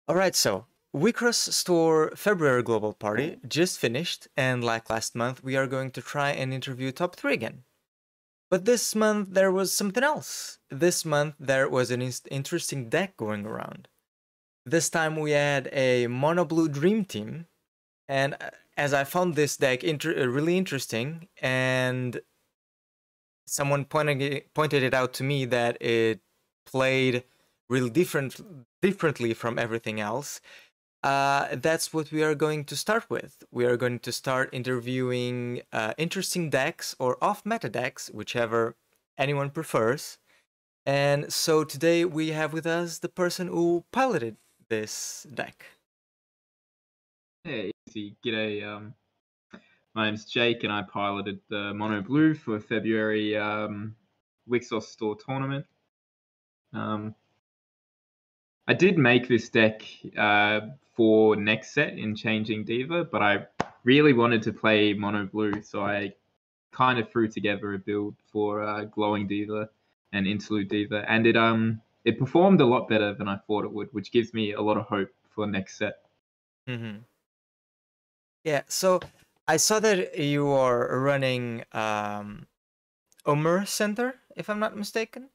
Alright, so Wixosstore February Global Party just finished, and like last month, we are going to try and interview top 3 again. But this month there was something else. This month there was an interesting deck going around. This time we had a Mono Blue Dream Team, and as I found this deck really interesting, and someone pointed it out to me that it played really differently from everything else. That's what we are going to start with. We are going to start interviewing interesting decks or off-meta decks, whichever anyone prefers. And so today we have with us the person who piloted this deck. Yeah, easy. G'day. My name's Jake, and I piloted the Mono Blue for February Wixosstore tournament. I did make this deck for next set in Changing Diva, but I really wanted to play Mono Blue, so I kind of threw together a build for Glowing Diva and Interlude Diva, and it performed a lot better than I thought it would, which gives me a lot of hope for next set. Mm-hmm. Yeah, so I saw that you are running Omer Center, if I'm not mistaken.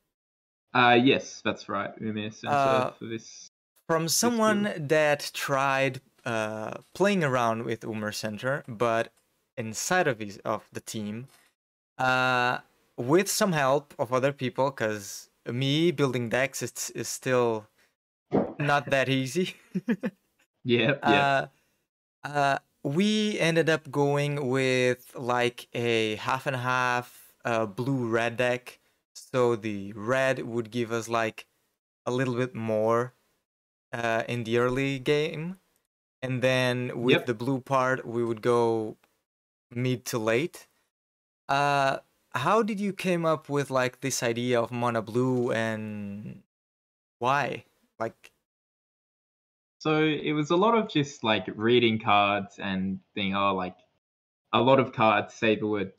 Yes, that's right. Umir Center for this. From someone build. that tried playing around with Umer Center, but inside of the team, with some help of other people, because me building decks is still not that easy. Yeah. We ended up going with like a half and half blue-red deck. So the red would give us like a little bit more in the early game. And then with the blue part, we would go mid to late. How did you came up with like this idea of mono blue, and why? Like, so it was a lot of just like reading cards and being like a lot of cards say the word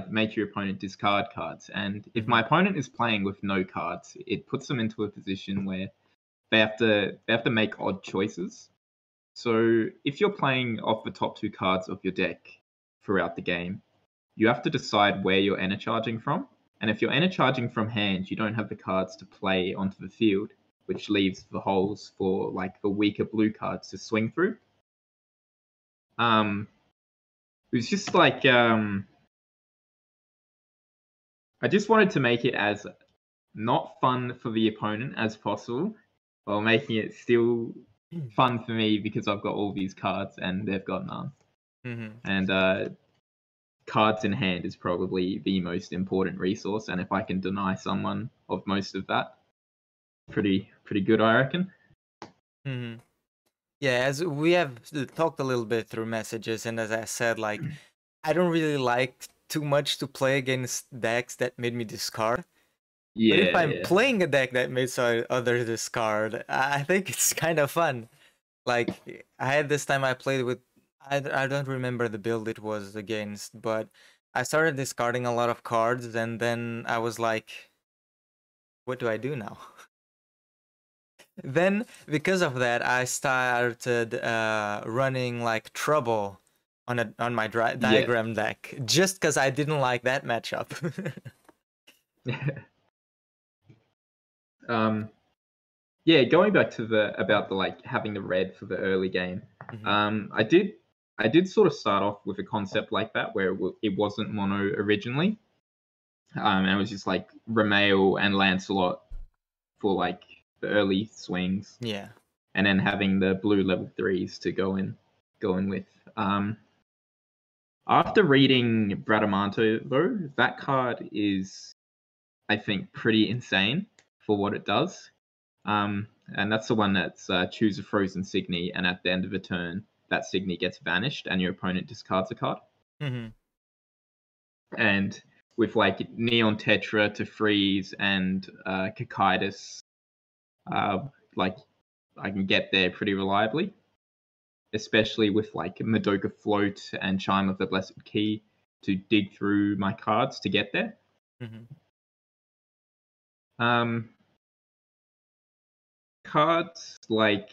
make your opponent discard cards, and if my opponent is playing with no cards, it puts them into a position where they have to make odd choices. So if you're playing off the top 2 cards of your deck throughout the game, you have to decide where you're energizing from. And if you're energizing from hand, you don't have the cards to play onto the field, which leaves the holes for like the weaker blue cards to swing through. It was just like I just wanted to make it as not fun for the opponent as possible, while making it still fun for me because I've got all these cards and they've got none. And cards in hand is probably the most important resource, and if I can deny someone of most of that, pretty good, I reckon. Yeah, as we have talked a little bit through messages, and as I said, like, I don't really like too much to play against decks that made me discard. Yeah, but if I'm playing a deck that makes others discard, I think it's kind of fun. Like, I had this time I played with, I don't remember the build it was against, but I started discarding a lot of cards, and then I was like, what do I do now? Then, because of that, I started running like Trouble on my diagram deck, just because I didn't like that matchup. Yeah, going back to about the like having the red for the early game. I did sort of start off with a concept like that where it wasn't mono originally. And it was just like Ramael and Lancelot for like the early swings. Yeah. And then having the blue level 3s to go in with. After reading Bradamante, though, that card is, I think, pretty insane for what it does. And that's the one that's choose a frozen Signy, and at the end of a turn, that Signy gets vanished, and your opponent discards a card. And with like Neon Tetra to freeze and Cocytus, like I can get there pretty reliably, especially with like Madoka Float and Chime of the Blessed Key to dig through my cards to get there. Cards like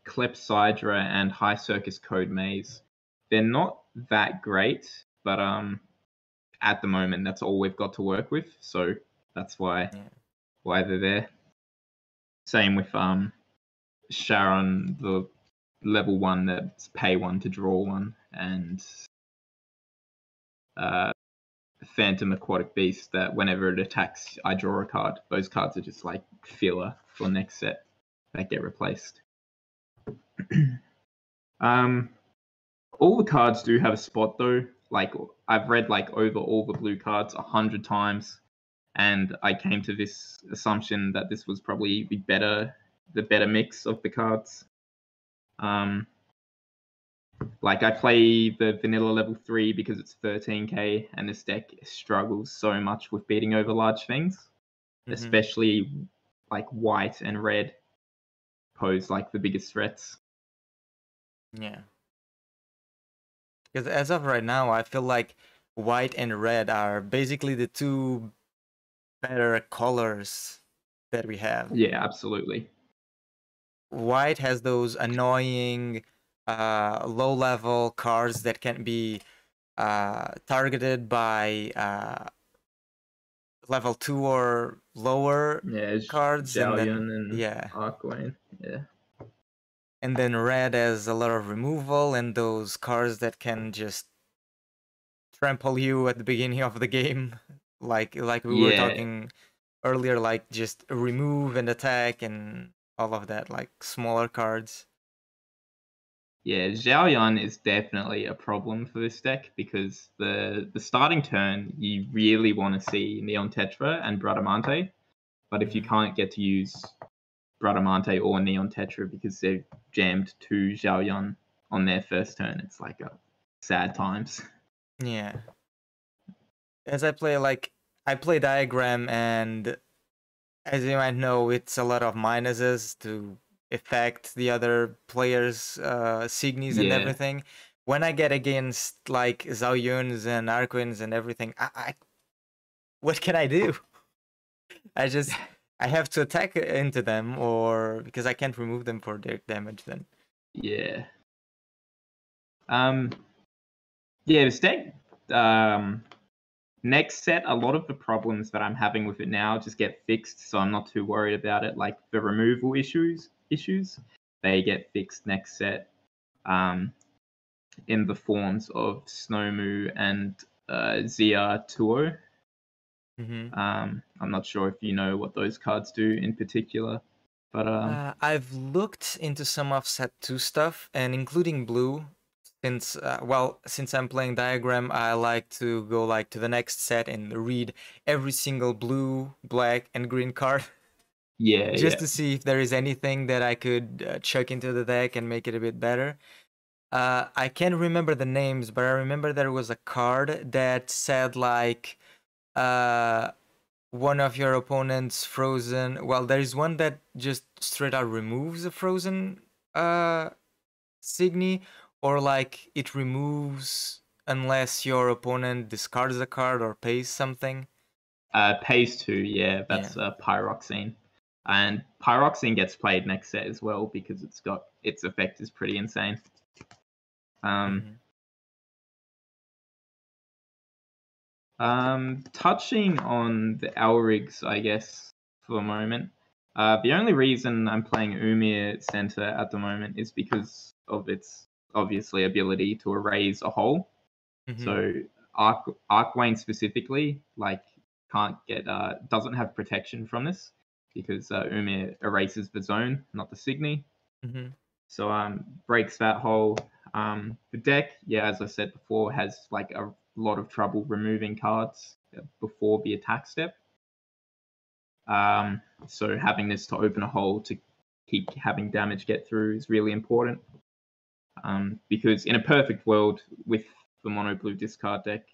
Clepsydra and High Circus Code Maze. They're not that great, but at the moment that's all we've got to work with, so that's why they're there. Same with Sharon, the level 1 that's pay 1 to draw 1, and Phantom Aquatic Beast that whenever it attacks I draw a card. Those cards are just like filler for next set that get replaced. All the cards do have a spot though. Like I've read like over all the blue cards 100 times, and I came to this assumption that this was probably the better mix of the cards. Like I play the vanilla level 3 because it's 13k, and this deck struggles so much with beating over large things, especially like white and red pose like the biggest threats. Yeah. Because as of right now, I feel like white and red are basically the two better colors that we have. Yeah, absolutely. White has those annoying low-level cards that can be targeted by level 2 or lower cards, and then Arcwayne. Yeah. And then red has a lot of removal and those cards that can just trample you at the beginning of the game, like we were talking earlier, like just remove and attack and all of that, like smaller cards. Yeah, Xiaoyan is definitely a problem for this deck because the starting turn you really want to see Neon Tetra and Bradamante, but if you can't get to use Bradamante or Neon Tetra because they've jammed 2 Xiaoyan on their first turn, it's like a sad times. Yeah. As I play Diagram, and as you might know, it's a lot of minuses to affect the other players' Signis and everything. When I get against like Zhao Yuns and Arquins and everything, I what can I do? I have to attack into them, or because I can't remove them for their damage then. Yeah. This deck, next set, a lot of the problems that I'm having with it now just get fixed, so I'm not too worried about it. Like the removal issues, they get fixed next set, in the forms of Snowmoo and ZR Tuo. I'm not sure if you know what those cards do in particular, but I've looked into some of set 2 stuff, and including blue. Since I'm playing Diagram, I like to go like to the next set and read every single blue, black, and green card. Just to see if there is anything that I could chuck into the deck and make it a bit better. I can't remember the names, but I remember there was a card that said like one of your opponent's frozen. Well, there is one that just straight out removes a frozen Signy, or like it removes unless your opponent discards a card or pays something. Pays 2, that's Pyroxene. And Pyroxene gets played next set as well because its effect is pretty insane. Touching on the Elrigs, I guess, for a moment. The only reason I'm playing Umir Center at the moment is because of its obviously ability to erase a hole. So Arcwayne specifically, like, doesn't have protection from this because Umir erases the zone, not the Signy. So breaks that hole. The deck, as I said before, has like a lot of trouble removing cards before the attack step. So having this to open a hole to keep having damage get through is really important. Because in a perfect world with the mono blue discard deck,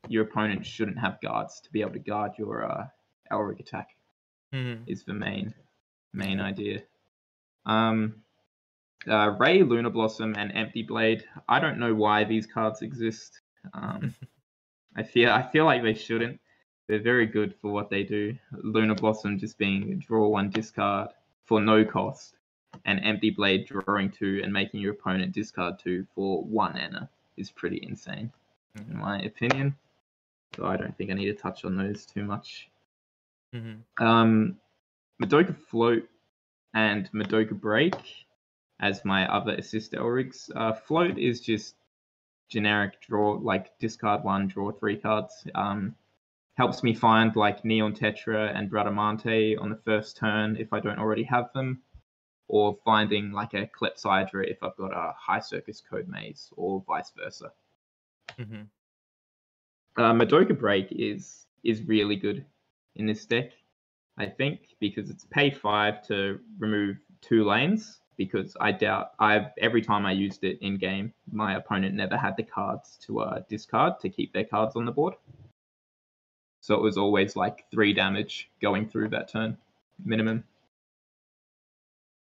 your opponent shouldn't have guards to be able to guard your Elric attack. Is the main idea. Ray, Lunar Blossom, and Empty Blade. I don't know why these cards exist. I feel like they shouldn't. They're very good for what they do. Lunar Blossom just being draw 1 discard for no cost, and Empty Blade drawing 2 and making your opponent discard 2 for 1 mana is pretty insane, in my opinion. So I don't think I need to touch on those too much. Madoka Float and Madoka Break as my other assist Elrics. Float is just generic draw, like discard 1, draw 3 cards. Helps me find like Neon Tetra and Bradamante on the first turn if I don't already have them, or finding like a Clepsydra if I've got a High Circus Code Maze, or vice versa. Madoka Break is really good in this deck, I think, because it's pay 5 to remove 2 lanes. Because I doubt every time I used it in game, my opponent never had the cards to discard to keep their cards on the board. So it was always like 3 damage going through that turn, minimum.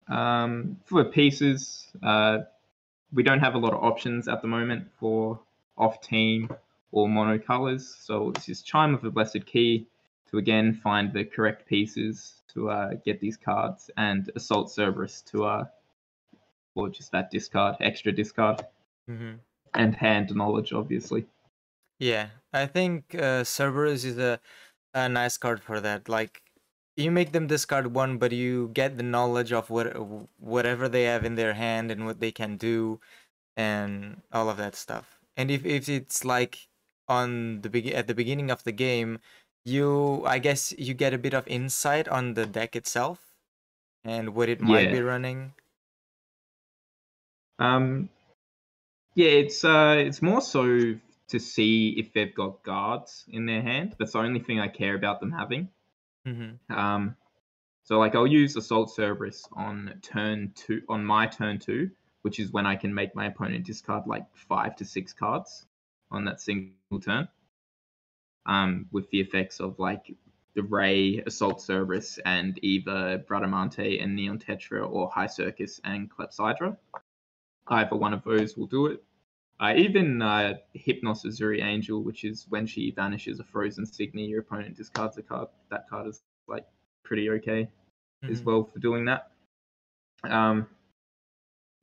For pieces, we don't have a lot of options at the moment for off-team or mono colors. So it's just Chime of the Blessed Key to again find the correct pieces to get these cards, and Assault Cerberus to or just that discard, extra discard, and Hand Knowledge, obviously. Yeah, I think Cerberus is a nice card for that. Like, you make them discard 1, but you get the knowledge of whatever they have in their hand and what they can do, and all of that stuff. And if it's like on the at the beginning of the game, I guess you get a bit of insight on the deck itself and what it might be running. Yeah, it's more so to see if they've got guards in their hand. That's the only thing I care about them having. So like I'll use Assault Cerberus on turn 2, on my turn 2, which is when I can make my opponent discard like 5 to 6 cards on that single turn. With the effects of like the Ray, Assault Cerberus, and either Bradamante and Neon Tetra, or High Circus and Clepsydra. Either one of those will do it. Even Hypnos Azuri Angel, which is when she vanishes a frozen Signy, your opponent discards a card. That card is like pretty okay as well for doing that.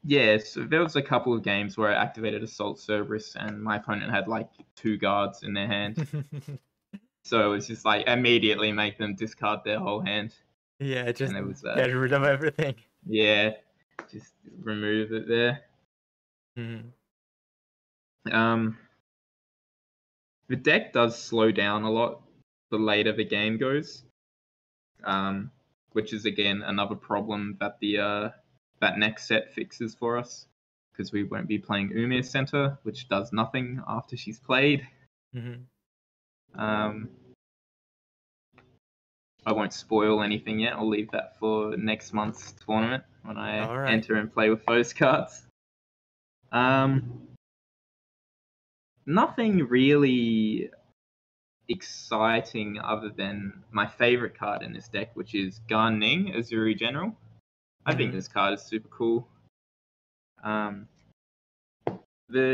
Yeah, so there was a couple of games where I activated Assault Cerberus and my opponent had like 2 guards in their hand. So it was just like immediately make them discard their whole hand. Yeah, just get rid of everything. Yeah, just remove it there. The deck does slow down a lot the later the game goes, which is again another problem that the that next set fixes for us, because we won't be playing Umir Center, which does nothing after she's played. I won't spoil anything yet. I'll leave that for next month's tournament when I enter and play with those cards. Nothing really exciting other than my favorite card in this deck, which is Gan Ning, Azuri General. I think this card is super cool. The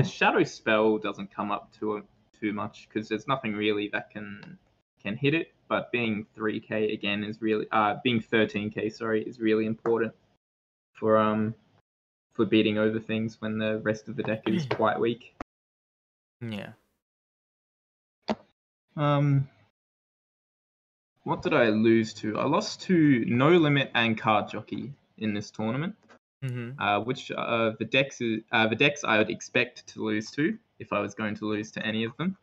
Shadow Spell doesn't come up too much because there's nothing really that can hit it. But being 3k again is really being 13k, sorry, is really important for beating over things when the rest of the deck is quite weak. Yeah. What did I lose to? I lost to No Limit and Card Jockey in this tournament. Which the decks I would expect to lose to if I was going to lose to any of them.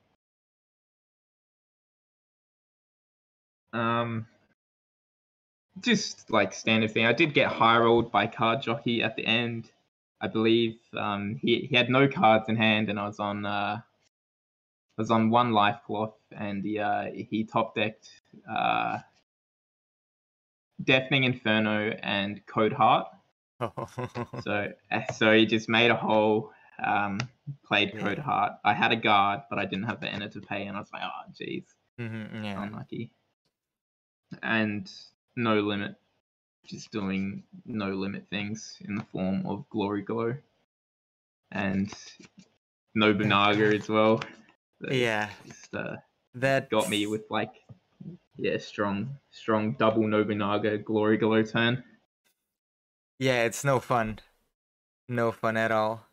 Just like standard thing. I did get high rolled by Card Jockey at the end. I believe he had no cards in hand, and I was on 1 life cloth, and he top decked Deafening Inferno and Code Heart. So he just made a hole, played Code Heart. I had a guard, but I didn't have the enter to pay, and I was like, oh, jeez. Unlucky. And No Limit, just doing No Limit things in the form of Glory Glow. And Nobunaga as well. Just, that got me with like, strong double Nobunaga Glory Glow turn. Yeah, it's no fun. No fun at all.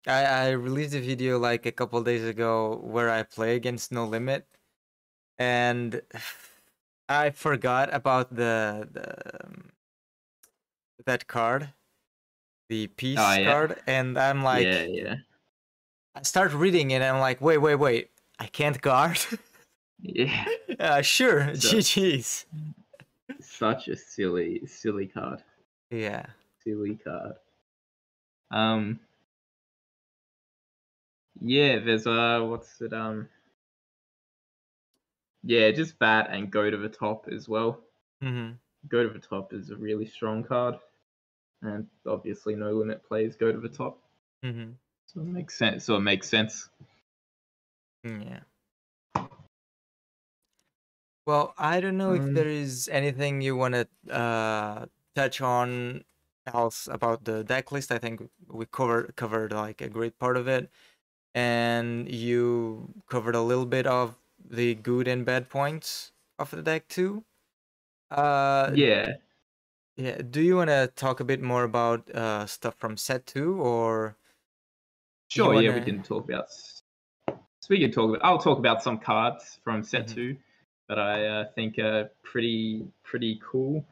I released a video like a couple days ago where I play against No Limit, and I forgot about that card, the Oh peace yeah, card, and I'm yeah, like, yeah, I start reading it, and I'm like, wait, I can't guard. yeah. Sure, So GG's. such a silly card. Yeah. Silly card. Um, yeah. There's what's it? Yeah, just bat and go to the top as well. Mm-hmm. Go to the top is a really strong card, and obviously no limit plays go to the top, Mm-hmm. so it makes sense. So it makes sense. Yeah. Well, I don't know if Um, there is anything you want to touch on else about the deck list. I think we covered like a great part of it, and you covered a little bit of the good and bad points of the deck too. Uh, yeah, yeah. Do you want to talk a bit more about stuff from set two, or you sure. want Yeah, we to? can talk about. So we can talk about. I'll talk about some cards from set Mm-hmm. two that I think are pretty cool.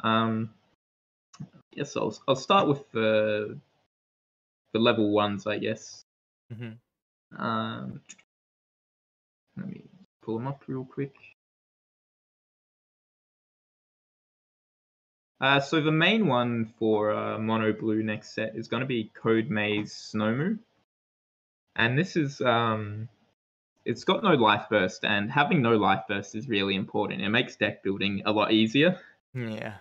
Um, yes, I'll start with the level ones, I guess. Mm-hmm. Um, let me pull them up real quick. So the main one for Mono Blue next set is going to be Code Maze Snowmoo, and this is it's got no life burst, and having no life burst is really important. It makes deck building a lot easier. Yeah.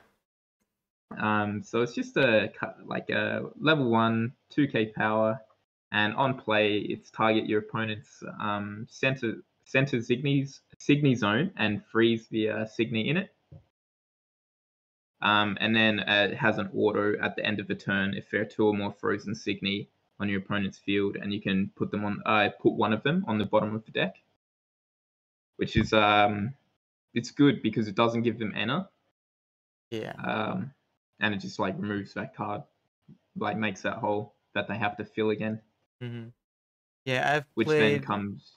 So it's just like a level 1 2k power, and on play it's target your opponent's center Signy zone and freeze the Signy in it. And then it has an auto at the end of the turn if there are two or more frozen Signy on your opponent's field, and you can put one of them on the bottom of the deck, which is it's good because it doesn't give them Ena, Yeah. and it just like removes that card, like makes that hole that they have to fill again, Mm-hmm. Yeah, I've which then played. comes.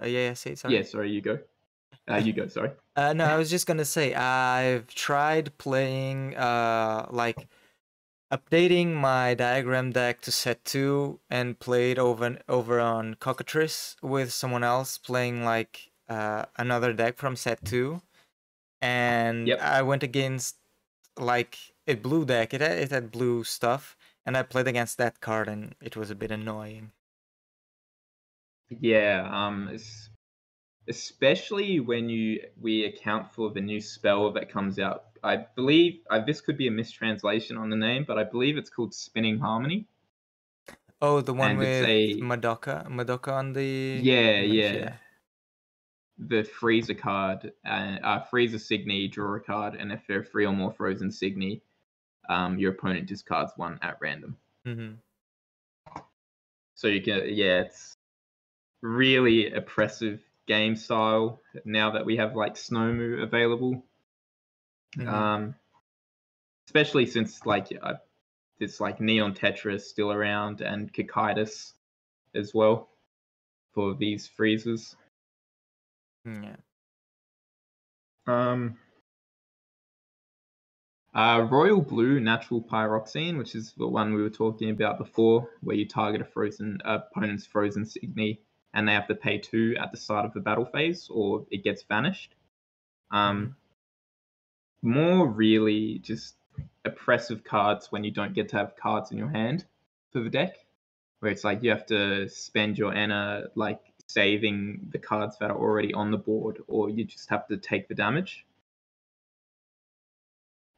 Yeah, say it, Yeah, sorry. sorry, you go. You go. Sorry. No, I was just gonna say I've tried playing like updating my diagram deck to set two and played over on Cockatrice with someone else playing like another deck from set two, and Yep. I went against like a blue deck. It had blue stuff, and I played against that card, and it was a bit annoying. Yeah. Especially when we account for the new spell that comes out. I believe this could be a mistranslation on the name, but I believe it's called Spinning Harmony, Oh, the one and it's with a Madoka on the yeah, image, yeah, yeah. the freezer card, freezer Signy, draw a card, and if there are three or more frozen Signy, your opponent discards one at random. Mm-hmm. So you can, yeah, it's really oppressive game style now that we have like Snowmoo available. Mm-hmm. Um, especially since like it's like Neon Tetris still around and Cocytus as well for these freezers. Yeah. Um, Royal Blue Natural Pyroxene, which is the one we were talking about before, where you target a frozen opponent's frozen Signy and they have to pay 2 at the start of the battle phase, or it gets vanished. Mm-hmm. More really just oppressive cards when you don't get to have cards in your hand for the deck, where it's like you have to spend your Ena like saving the cards that are already on the board, or you just have to take the damage.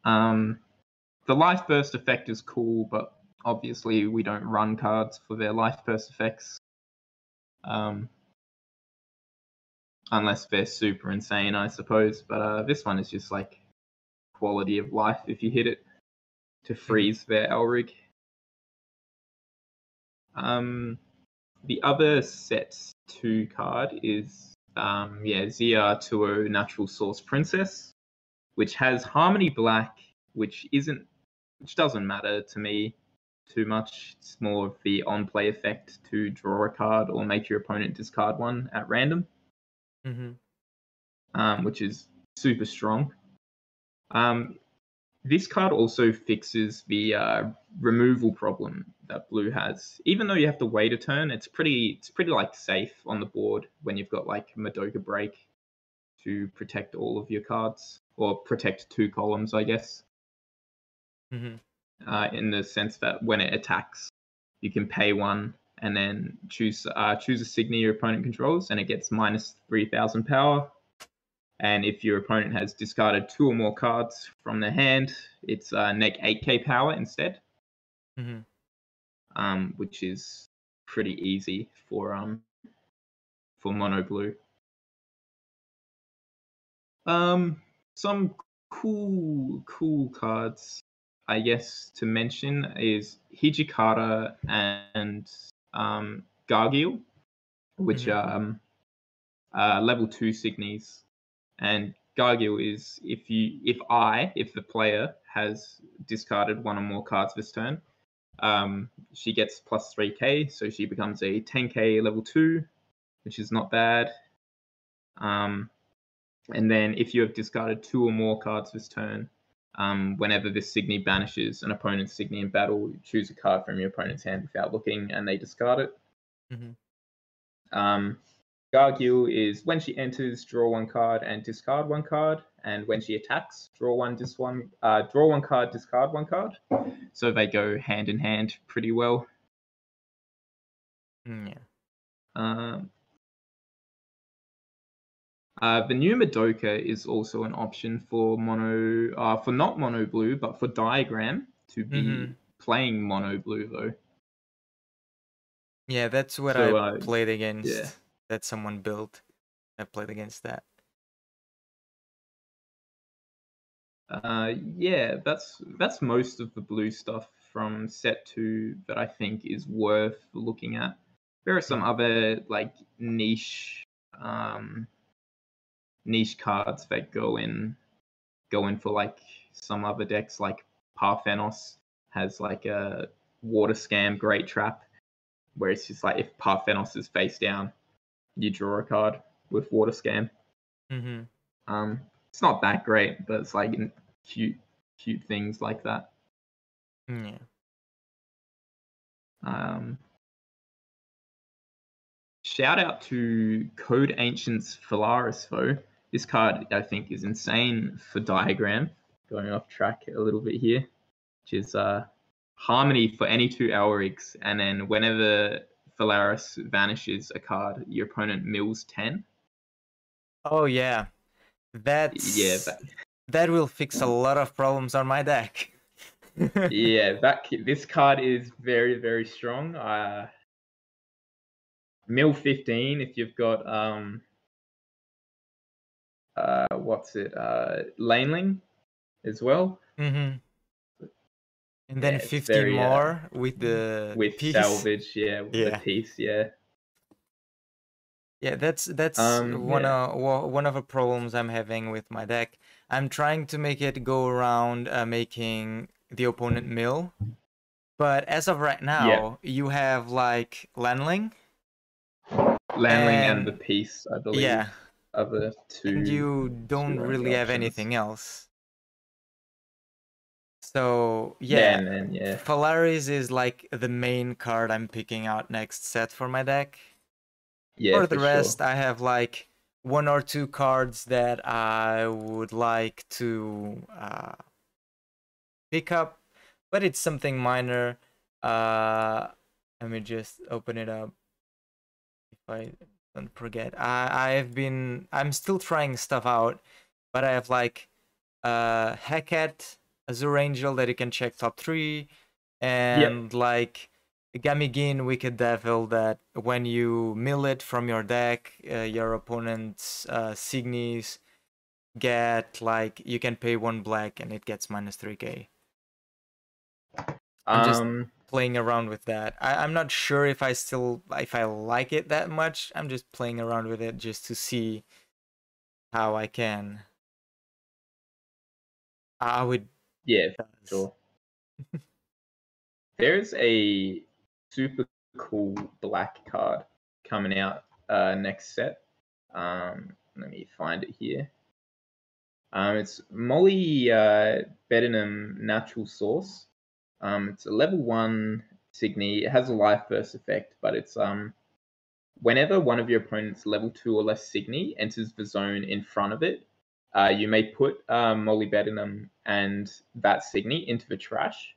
Um, the life burst effect is cool, but obviously we don't run cards for their life burst effects, um, unless they're super insane, I suppose. But this one is just like quality of life if you hit it to Mm-hmm. freeze their Elrig. The other set 2 card is ZR20 Natural Source Princess, which has Harmony Black which doesn't matter to me too much. It's more of the on-play effect to draw a card or make your opponent discard one at random, which is super strong. This card also fixes the removal problem that blue has. Even though you have to wait a turn, it's pretty like safe on the board when you've got like Madoka Break to protect all of your cards, or protect 2 columns, I guess. In the sense that when it attacks, you can pay 1 and then choose a Signy your opponent controls, and it gets minus 3,000 power. And if your opponent has discarded 2 or more cards from their hand, it's neg 8k power instead, which is pretty easy for mono blue. Some cool cards, I guess, to mention is Hijikata and Gargiel, which are level 2 Signies. And Gargiel is if the player has discarded 1 or more cards this turn, she gets plus 3k, so she becomes a 10k level 2, which is not bad. And then if you have discarded 2 or more cards this turn, whenever this Signy banishes an opponent's Signy in battle, you choose a card from your opponent's hand without looking, and they discard it. Gargiel is when she enters, draw 1 card and discard 1 card, and when she attacks, draw 1 card, discard 1 card. So they go hand in hand pretty well. The new Madoka is also an option for not mono blue, but for Diagram to be playing mono blue though. Yeah, that's what I played against. Yeah. That someone built. I played against that. Yeah, that's most of the blue stuff from set 2 that I think is worth looking at. There are some other like niche cards that go in for like some other decks, like Parthenos has like a Water Scam Great Trap, where it's just like if Parthenos is face down, you draw a card with Water Scam. It's not that great, but it's like cute things like that. Shout out to Code Ancients Phalaris though. This card I think is insane for Diagram. Going off track a little bit here, which is Harmony for any 2 Elrics, and then whenever Phalaris vanishes a card, your opponent mills 10. Oh yeah, that will fix a lot of problems on my deck. Yeah, this card is very, very strong. Mill 15 if you've got Laneling as well. And then 15 more with the piece. Salvage, the piece, Yeah, that's one of the problems I'm having with my deck. I'm trying to make it go around making the opponent mill, but as of right now, you have like Lanling and the piece, I believe. Yeah. Other 2. And you don't really have anything else. So Phalaris is like the main card I'm picking out next set for my deck. For the rest, I have like 1 or 2 cards that I would like to pick up, but it's something minor. Let me just open it up if I don't forget. I'm still trying stuff out, but I have like Heket, Azure Angel that you can check top 3, and like Gamigin, Wicked Devil, that when you mill it from your deck, your opponent's Signies get like, you can pay 1 black and it gets minus 3k. I'm just playing around with that. I'm not sure if I like it that much. I'm just playing around with it just to see how I can. I would Yeah, for does. sure. There's a super cool black card coming out next set. Let me find it here. It's Molly Bedingham Natural Source. It's a level 1 Signy. It has a life burst effect, but it's whenever one of your opponent's level 2 or less Signy enters the zone in front of it, you may put Molly Bedingham and that Signy into the trash.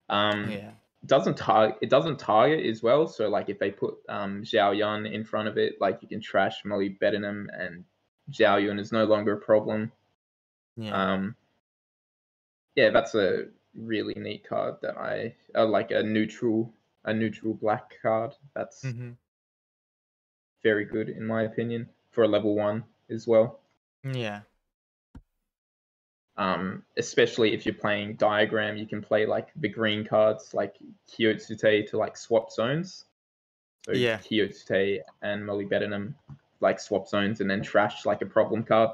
Yeah. It doesn't target as well. So like if they put Zhao Yun in front of it, like you can trash Molly Bedingham and Zhao Yun is no longer a problem. Yeah. Yeah, that's a really neat card that I like a neutral black card. That's very good in my opinion for a level 1 as well. Yeah. Especially if you're playing Diagram, you can play like the green cards like Kyotsute to like swap zones. So Yeah. Kyotsute and Molly Bedingham like swap zones and then trash like a problem card.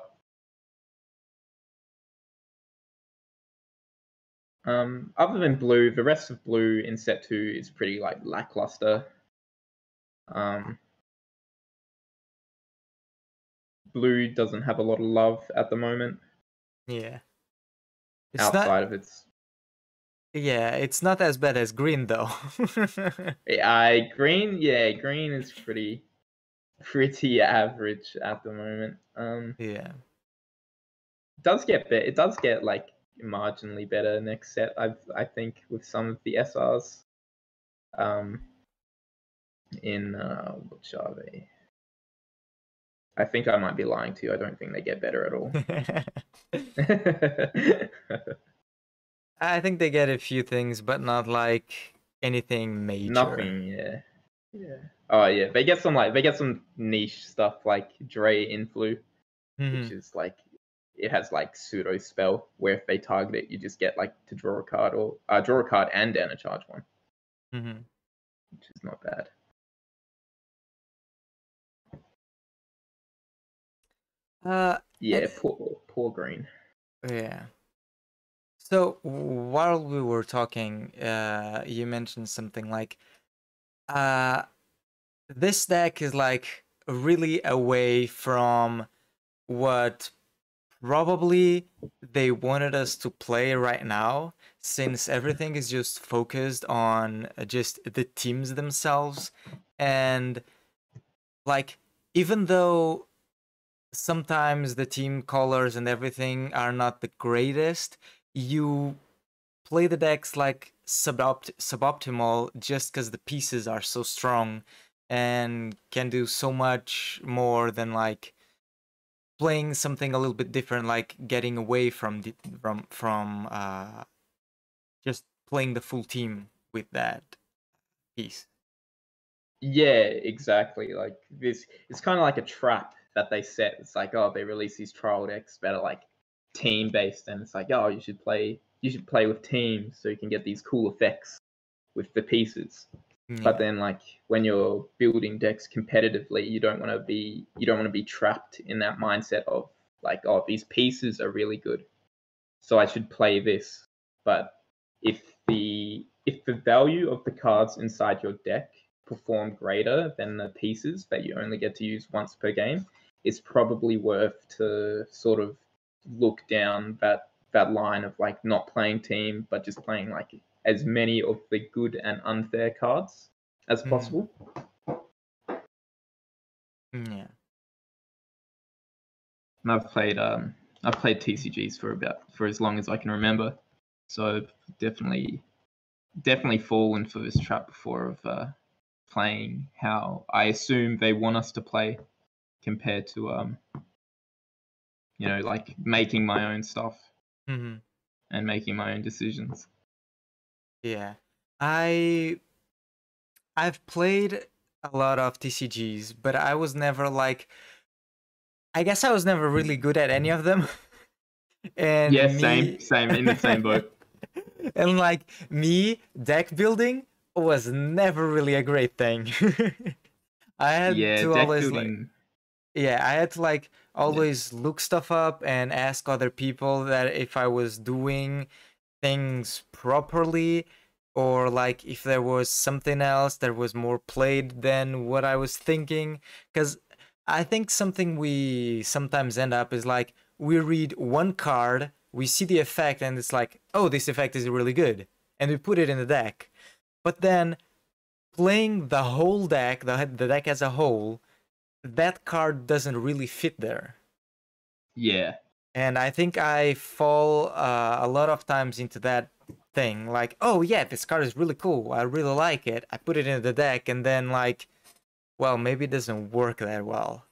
Other than blue, the rest of blue in set 2 is pretty like lackluster. Blue doesn't have a lot of love at the moment. Yeah. Outside of its it's not as bad as green though. green is pretty average at the moment. Yeah. It does get like marginally better next set. I think with some of the SRs. In which are they? I think I might be lying to you. I don't think they get better at all. I think they get a few things, but not like anything major. Nothing, yeah. Oh yeah, they get some niche stuff like Dre Influ, which is like it has like pseudo spell where if they target it, you just get like to draw a card or draw a card and then a charge one, which is not bad. Yeah, poor green. Yeah. So while we were talking, you mentioned something like, this deck is like really away from what probably they wanted us to play right now, since everything is just focused on just the teams themselves. And like, even though sometimes the team colors and everything are not the greatest, you play the decks like suboptimal just because the pieces are so strong and can do so much more than like playing something a little bit different, like getting away from just playing the full team with that piece. Yeah, exactly. Like this, it's kind of like a trap that they set. It's like, oh, they release these trial decks that are like team based, and it's like, oh, you should play with teams so you can get these cool effects with the pieces. Yeah. But then, like when you're building decks competitively, you don't want to be trapped in that mindset of like, oh, these pieces are really good, so I should play this. But if the value of the cards inside your deck perform greater than the pieces that you only get to use once per game, it's probably worth to sort of look down that line of like not playing team, but just playing like as many of the good and unfair cards as possible. Yeah. And I've played TCGs for as long as I can remember, so definitely fallen for this trap before of playing how I assume they want us to play, compared to like making my own stuff and making my own decisions. Yeah. I've played a lot of TCGs, but I was never like, I guess I was never really good at any of them. And yeah, same in the same boat. And like me, deck building was never really a great thing. I had to always building. I had to like always look stuff up and ask other people that if I was doing things properly, or like if there was something else that was more played than what I was thinking. Because I think something we sometimes end up is like we read one card, we see the effect, and it's like, oh, this effect is really good, and we put it in the deck. But then playing the whole deck, the deck as a whole, that card doesn't really fit there. Yeah. And I think I fall a lot of times into that thing. Like, oh yeah, this card is really cool. I really like it. I put it in the deck, and then like, well, maybe it doesn't work that well.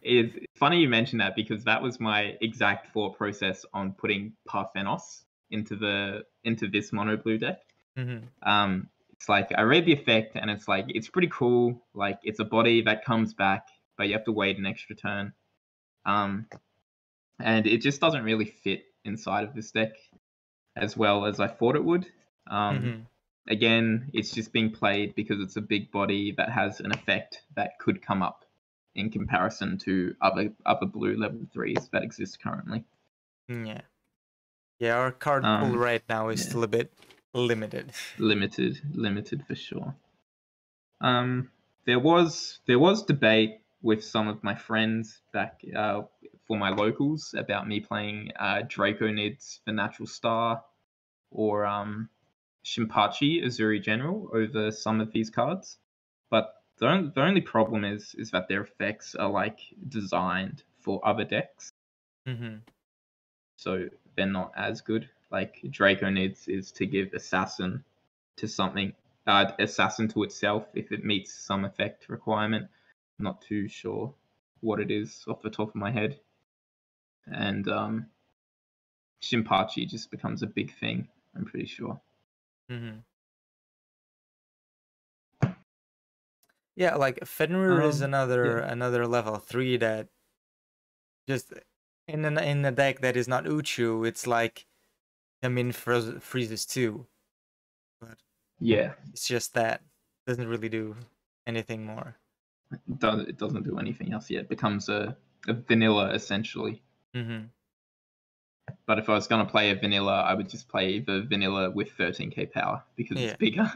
It's funny you mentioned that because that was my exact thought process on putting Parthenos into this mono blue deck. Mm-hmm. It's like I read the effect and it's like it's pretty cool. Like it's a body that comes back, but you have to wait an extra turn. And it just doesn't really fit inside of this deck as well as I thought it would. Mm-hmm. Again, it's just being played because it's a big body that has an effect that could come up in comparison to other blue level 3s that exist currently. Yeah. Yeah, our card pool right now is still a bit limited. Limited for sure. There was debate with some of my friends back for my locals about me playing Draconids for Natural Star or Shinpachi Azuri General over some of these cards, but the only problem is that their effects are like designed for other decks, Mm-hmm. so they're not as good. Like Draconids is to give Assassin to something, Assassin to itself if it meets some effect requirement. I'm not too sure what it is off the top of my head, and Shinpachi just becomes a big thing. I'm pretty sure. Mm-hmm. Yeah, like Fenrir is another level 3 that just in a deck that is not Uchu, it's like I mean freezes too. But Yeah, it's just that doesn't really do anything more. it doesn't do anything else yet. It becomes a vanilla essentially. Mm-hmm. But if I was gonna play a vanilla, I would just play the vanilla with 13k power because it's Yeah. bigger.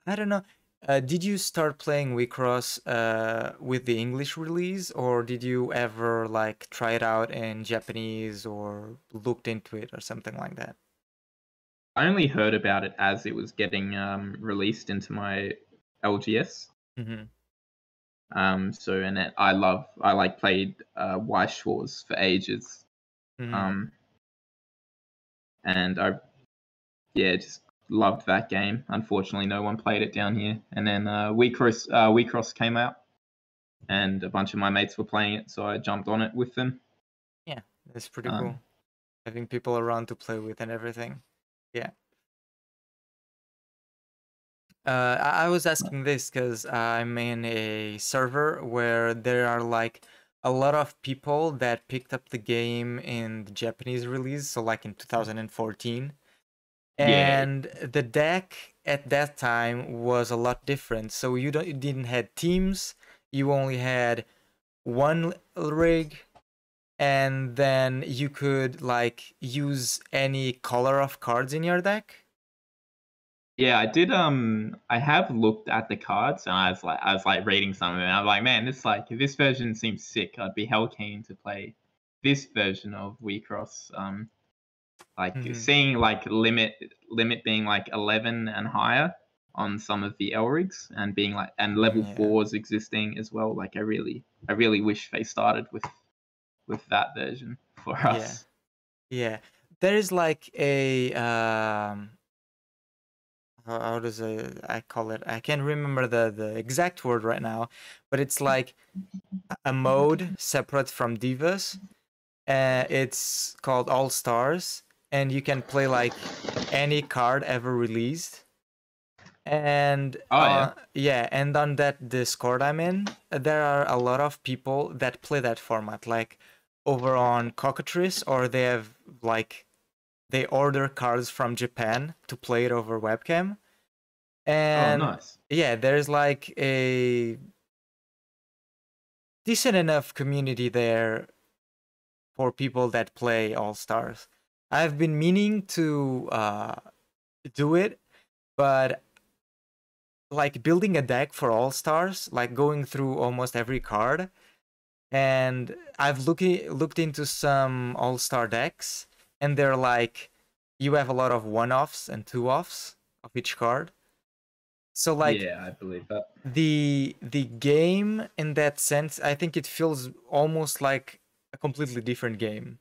I don't know. Did you start playing Wixoss with the English release, or did you ever like try it out in Japanese or looked into it or something like that? I only heard about it as it was getting released into my LGS. Mm-hmm. So and I like played Wixoss for ages. Mm-hmm. Um, and I just loved that game. Unfortunately, no one played it down here. And then Wecross came out, and a bunch of my mates were playing it, so I jumped on it with them. Yeah, it's pretty cool. Having people around to play with and everything. Yeah. I was asking this because I'm in a server where there are like a lot of people that picked up the game in the Japanese release, so like in 2014. Yeah, And the deck at that time was a lot different. So you didn't had teams, you only had one rig, and then you could like use any color of cards in your deck. yeah, I did. I have looked at the cards, and I was like reading some of it. And I was like, man, this version seems sick. I'd be hell keen to play this version of Wecross. Like Mm-hmm. seeing like limit being like 11 and higher on some of the L rigs, and being like and level Yeah. 4s existing as well. Like I really wish they started with that version for Yeah. us. Yeah. There is like a how does I call it? I can't remember the exact word right now, but it's like a mode separate from Divas. It's called All Stars, and you can play like any card ever released. And Oh yeah. yeah, and on that Discord I'm in, there are a lot of people that play that format, like over on Cockatrice, or they have like they order cards from Japan to play it over webcam. Oh And nice. yeah, there's like a decent enough community there for people that play All Stars. I've been meaning to do it, but like building a deck for All Stars, like going through almost every card, and I've looked into some All Star decks, and they're like you have a lot of one offs and two offs of each card. So like Yeah, I believe that. the game in that sense, I think it feels almost like a completely different game.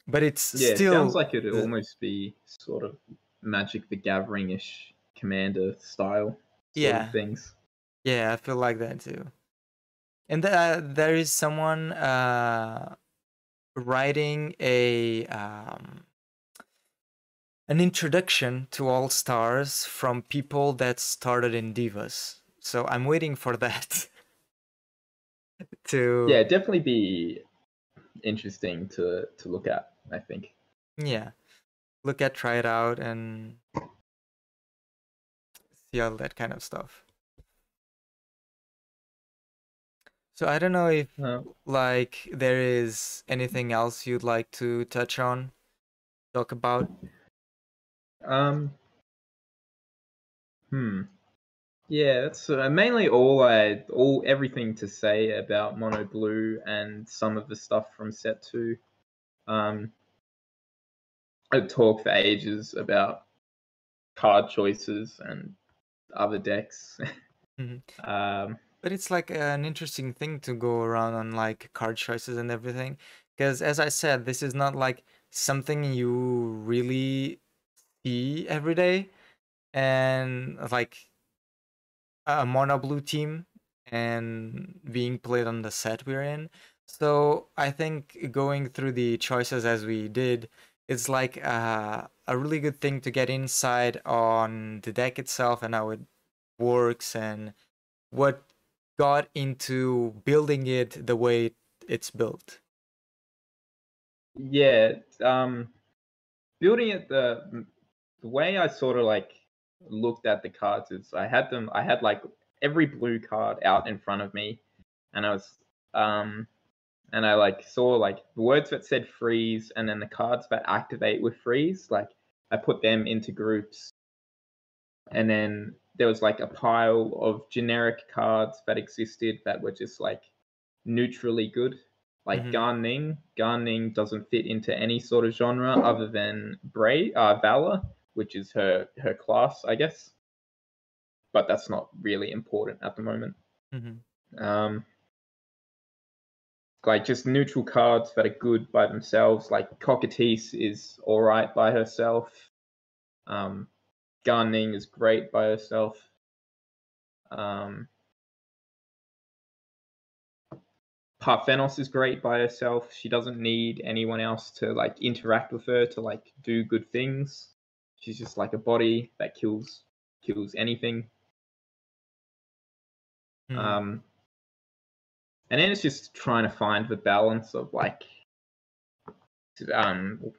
But it's Yeah, it sounds still like it'd almost be sort of Magic the Gathering-ish Commander style sort of yeah. things. Yeah, I feel like that too. And there is someone writing an introduction to All Stars from people that started in Divas. So I'm waiting for that Yeah, to definitely be interesting to look at, I think. yeah, look at, try it out, and see all that kind of stuff. So I don't know if Uh, like there is anything else you'd like to touch on, talk about. um, hmm. Yeah, that's mainly all everything to say about Mono Blue and some of the stuff from set 2. Um, I talk for ages about card choices and other decks. Mhm. um, But it's like an interesting thing to go around on like card choices and everything. Because as I said, this is not like something you really see every day. And like a mono blue team and being played on the set we're in. So I think going through the choices as we did, it's like a really good thing to get inside on the deck itself and how it works and what got into building it the way it's built. yeah, building it the way I sort of like looked at the cards is I had like every blue card out in front of me, and I was um and I like saw like the words that said freeze and then the cards that activate with freeze, like I put them into groups, and then there was like a pile of generic cards that existed that were just like neutrally good. Like Mm-hmm. Garning. Garning doesn't fit into any sort of genre other than Valor, which is her class, I guess. But that's not really important at the moment. Mm-hmm. Um, like just neutral cards that are good by themselves. Like Cockatice is all right by herself. Um, Garning is great by herself. Um, Parthenos is great by herself. She doesn't need anyone else to like interact with her to like do good things. She's just like a body that kills anything. Mm-hmm. Um, and then it's just trying to find the balance of like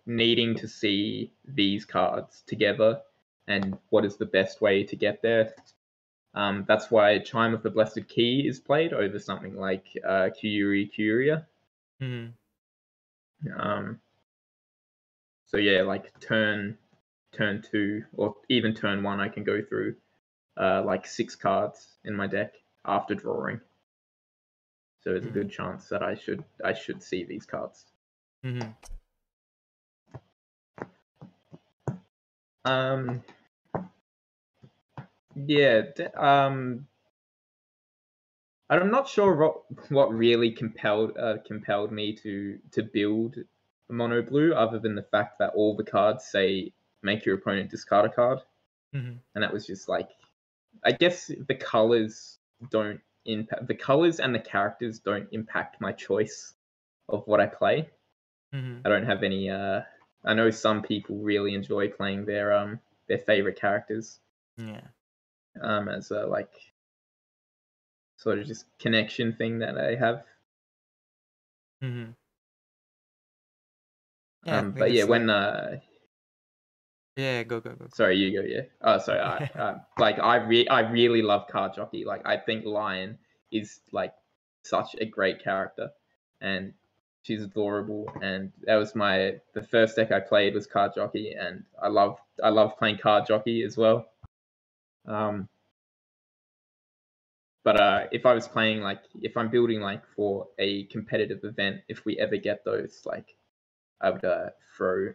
needing to see these cards together and what is the best way to get there. That's why Chime of the Blessed Key is played over something like Kyuri Curia. Mm-hmm. Um, so yeah, like turn 2 or even turn 1, I can go through like 6 cards in my deck after drawing. So there's a good chance that I should see these cards. Mm-hmm. Um, yeah. I'm not sure what really compelled me to build Mono Blue, other than the fact that all the cards say make your opponent discard a card, Mm-hmm. and that was just like, I guess the colors don't impact the colors and the characters don't impact my choice of what I play. Mm-hmm. I don't have any. I know some people really enjoy playing their favorite characters Yeah. as a like sort of just connection thing that I have. Mm-hmm. Yeah, I think But yeah, it's like when yeah, go go go go. sorry, you go. Yeah. Oh, sorry. Like I really love Card Jockey. Like I think Lion is like such a great character, and she's adorable. And that was the first deck I played was Card Jockey, and I love playing Card Jockey as well. But if I was playing, like, if I'm building like for a competitive event, if we ever get those, like, I would throw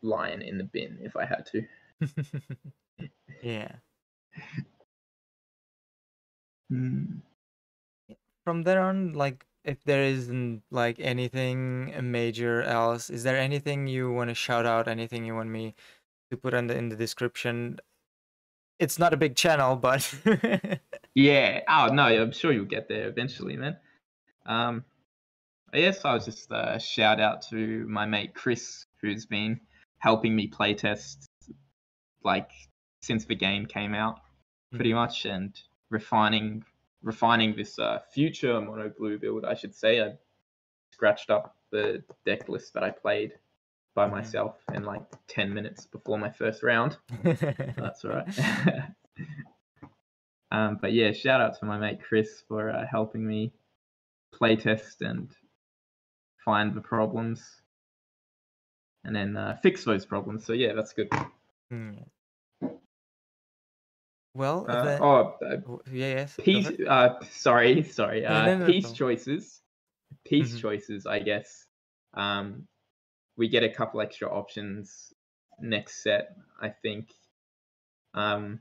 Lion in the bin if I had to. Yeah. Mm. From there on, like, if there isn't like anything major else, is there anything you want to shout out? Anything you want me to put in the description? It's not a big channel, but Yeah. Oh no, I'm sure you'll get there eventually, man. Yes, I was just shout out to my mate Chris, who's been helping me playtest like since the game came out, pretty much, and refining this future mono blue build, I should say. I scratched up the deck list that I played by myself in like 10 minutes before my first round. That's all right. But yeah, shout out to my mate Chris for helping me playtest and find the problems and then fix those problems. So yeah, that's good. Well, yes. Piece. Sorry. No Piece problem. choices. Piece choices. I guess. We get a couple extra options next set, I think. In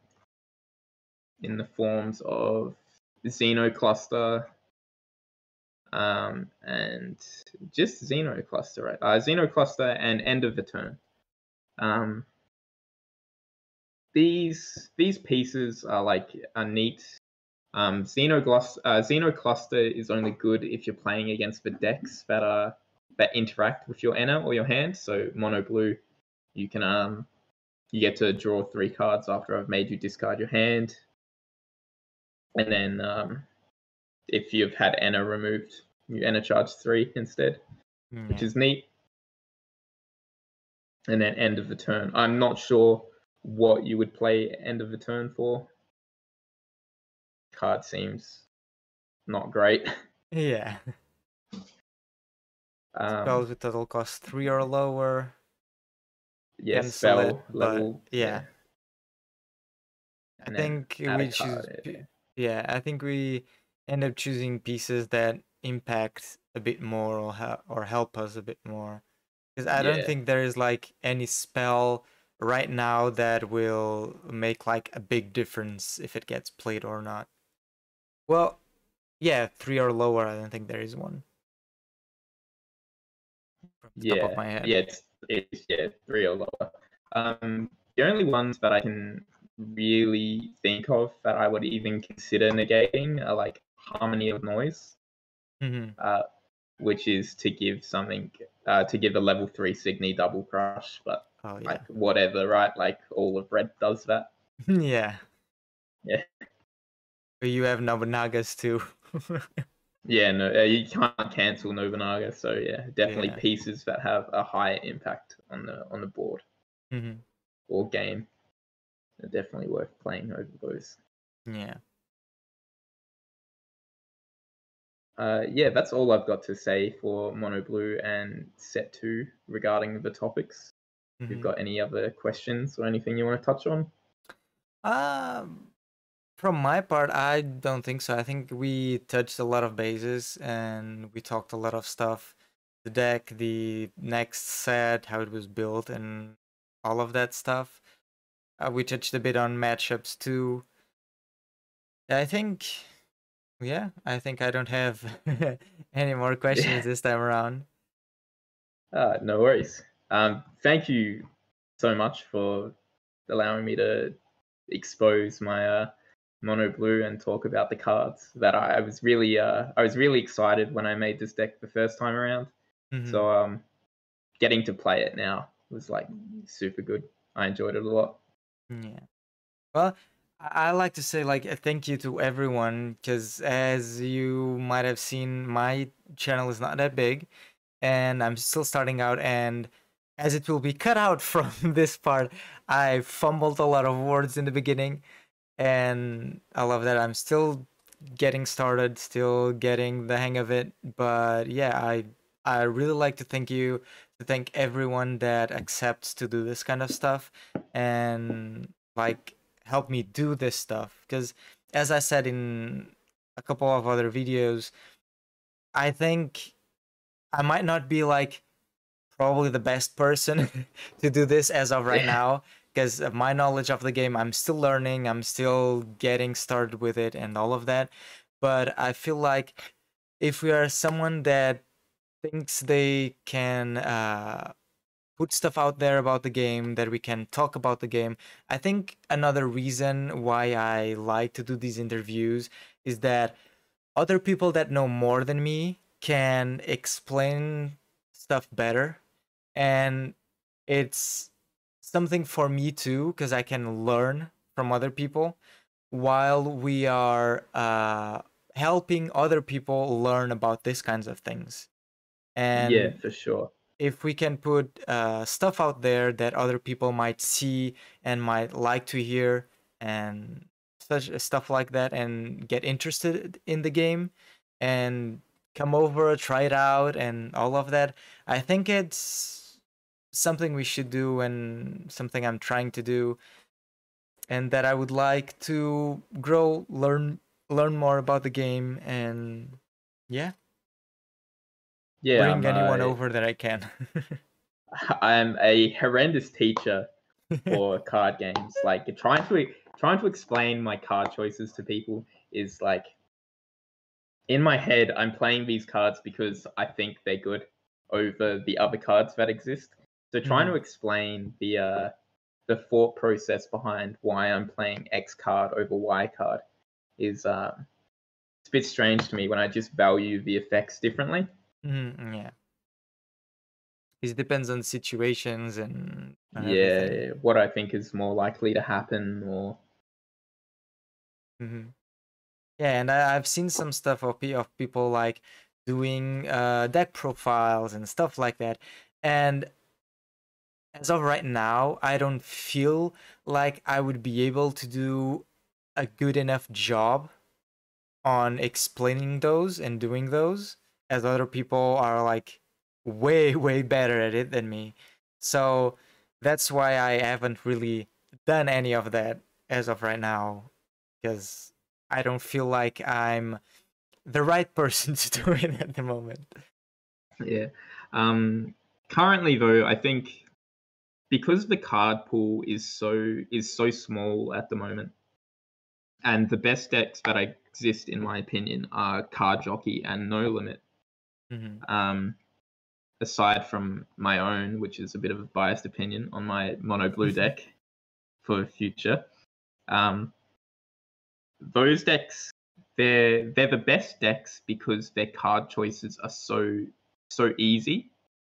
the forms of Xeno Cluster, and just Xeno Cluster, right? Xeno Cluster and End of the Turn. These pieces are neat. Xeno Cluster is only good if you're playing against the decks that interact with your Enna or your hand. So mono blue, you can you get to draw 3 cards after I've made you discard your hand, and then if you've had Enna removed, you Enna charge 3 instead, which is neat. And then End of the Turn. I'm not sure what you would play End of the Turn for. Card seems not great. Yeah. Spells with total cost 3 or lower. Yeah, spell level. Yeah. I think we choose. Yeah, I think we end up choosing pieces that impact a bit more or help us a bit more. Because I don't think there is like any spell right now that will make like a big difference if it gets played or not. Well, yeah, 3 or lower. I don't think there is one. From the top of my head. Yeah, it's 3 or lower. The only ones that I can really think of that I would even consider negating are like Harmony of Noise, which is to give something to give a level 3 Signy double crush, but like whatever, right? Like all of red does that. Yeah. Yeah. But you have Nobunaga's too. Yeah, no, you can't cancel Nobunaga, so yeah, definitely pieces that have a higher impact on the board or game are definitely worth playing over those. Yeah. Yeah, that's all I've got to say for Mono Blue and Set 2 regarding the topics. If you've got any other questions or anything you want to touch on? From my part, I don't think so. I think we touched a lot of bases and we talked a lot of stuff. The deck, the next set, how it was built, and all of that stuff. We touched a bit on matchups too. I think, I think I don't have any more questions this time around. No worries. Thank you so much for allowing me to expose my mono blue and talk about the cards that I was really excited when I made this deck the first time around. So getting to play it now was like super good. I enjoyed it a lot. Yeah. Well, I like to say like a thank you to everyone, because as you might have seen, my channel is not that big and I'm still starting out, and as it will be cut out from this part, I fumbled a lot of words in the beginning, and I love that I'm still getting started, still getting the hang of it. But yeah, I really like to thank everyone that accepts to do this kind of stuff and like help me do this stuff. Because as I said in a couple of other videos, I think I might not be like probably the best person to do this as of right Yeah. now because of my knowledge of the game. I'm still learning, I'm still getting started with it and all of that. But I feel like if we are someone that thinks they can put stuff out there about the game, that we can talk about the game, I think another reason why I like to do these interviews is that other people that know more than me can explain stuff better, and it's something for me too because I can learn from other people while we are helping other people learn about these kinds of things. Yeah, And for sure. if we can put stuff out there that other people might see and might like to hear and such stuff like that and get interested in the game and come over, try it out and all of that, I think it's something we should do and something I'm trying to do and that I would like to grow, learn more about the game and yeah, Yeah, bring anyone over that I can. I'm a horrendous teacher for card games. Like trying to explain my card choices to people is like in my head. I'm playing these cards because I think they're good over the other cards that exist. So trying to Mhm. explain the thought process behind why I'm playing X card over Y card is it's a bit strange to me when I just value the effects differently. Yeah. It depends on situations and everything. Yeah, what I think is more likely to happen, or hmm Yeah, and I've seen some stuff of people like doing deck profiles and stuff like that. And as of right now, I don't feel like I would be able to do a good enough job on explaining those and doing those as other people are like way way better at it than me. So that's why I haven't really done any of that as of right now because I don't feel like I'm the right person to do it at the moment. yeah. Um, Currently though, I think because the card pool is so small at the moment, and the best decks that exist, in my opinion, are Card Jockey and No Limit. hmm Um, Aside from my own, which is a bit of a biased opinion on my mono blue deck for future. Um, those decks, they're the best decks because their card choices are so easy.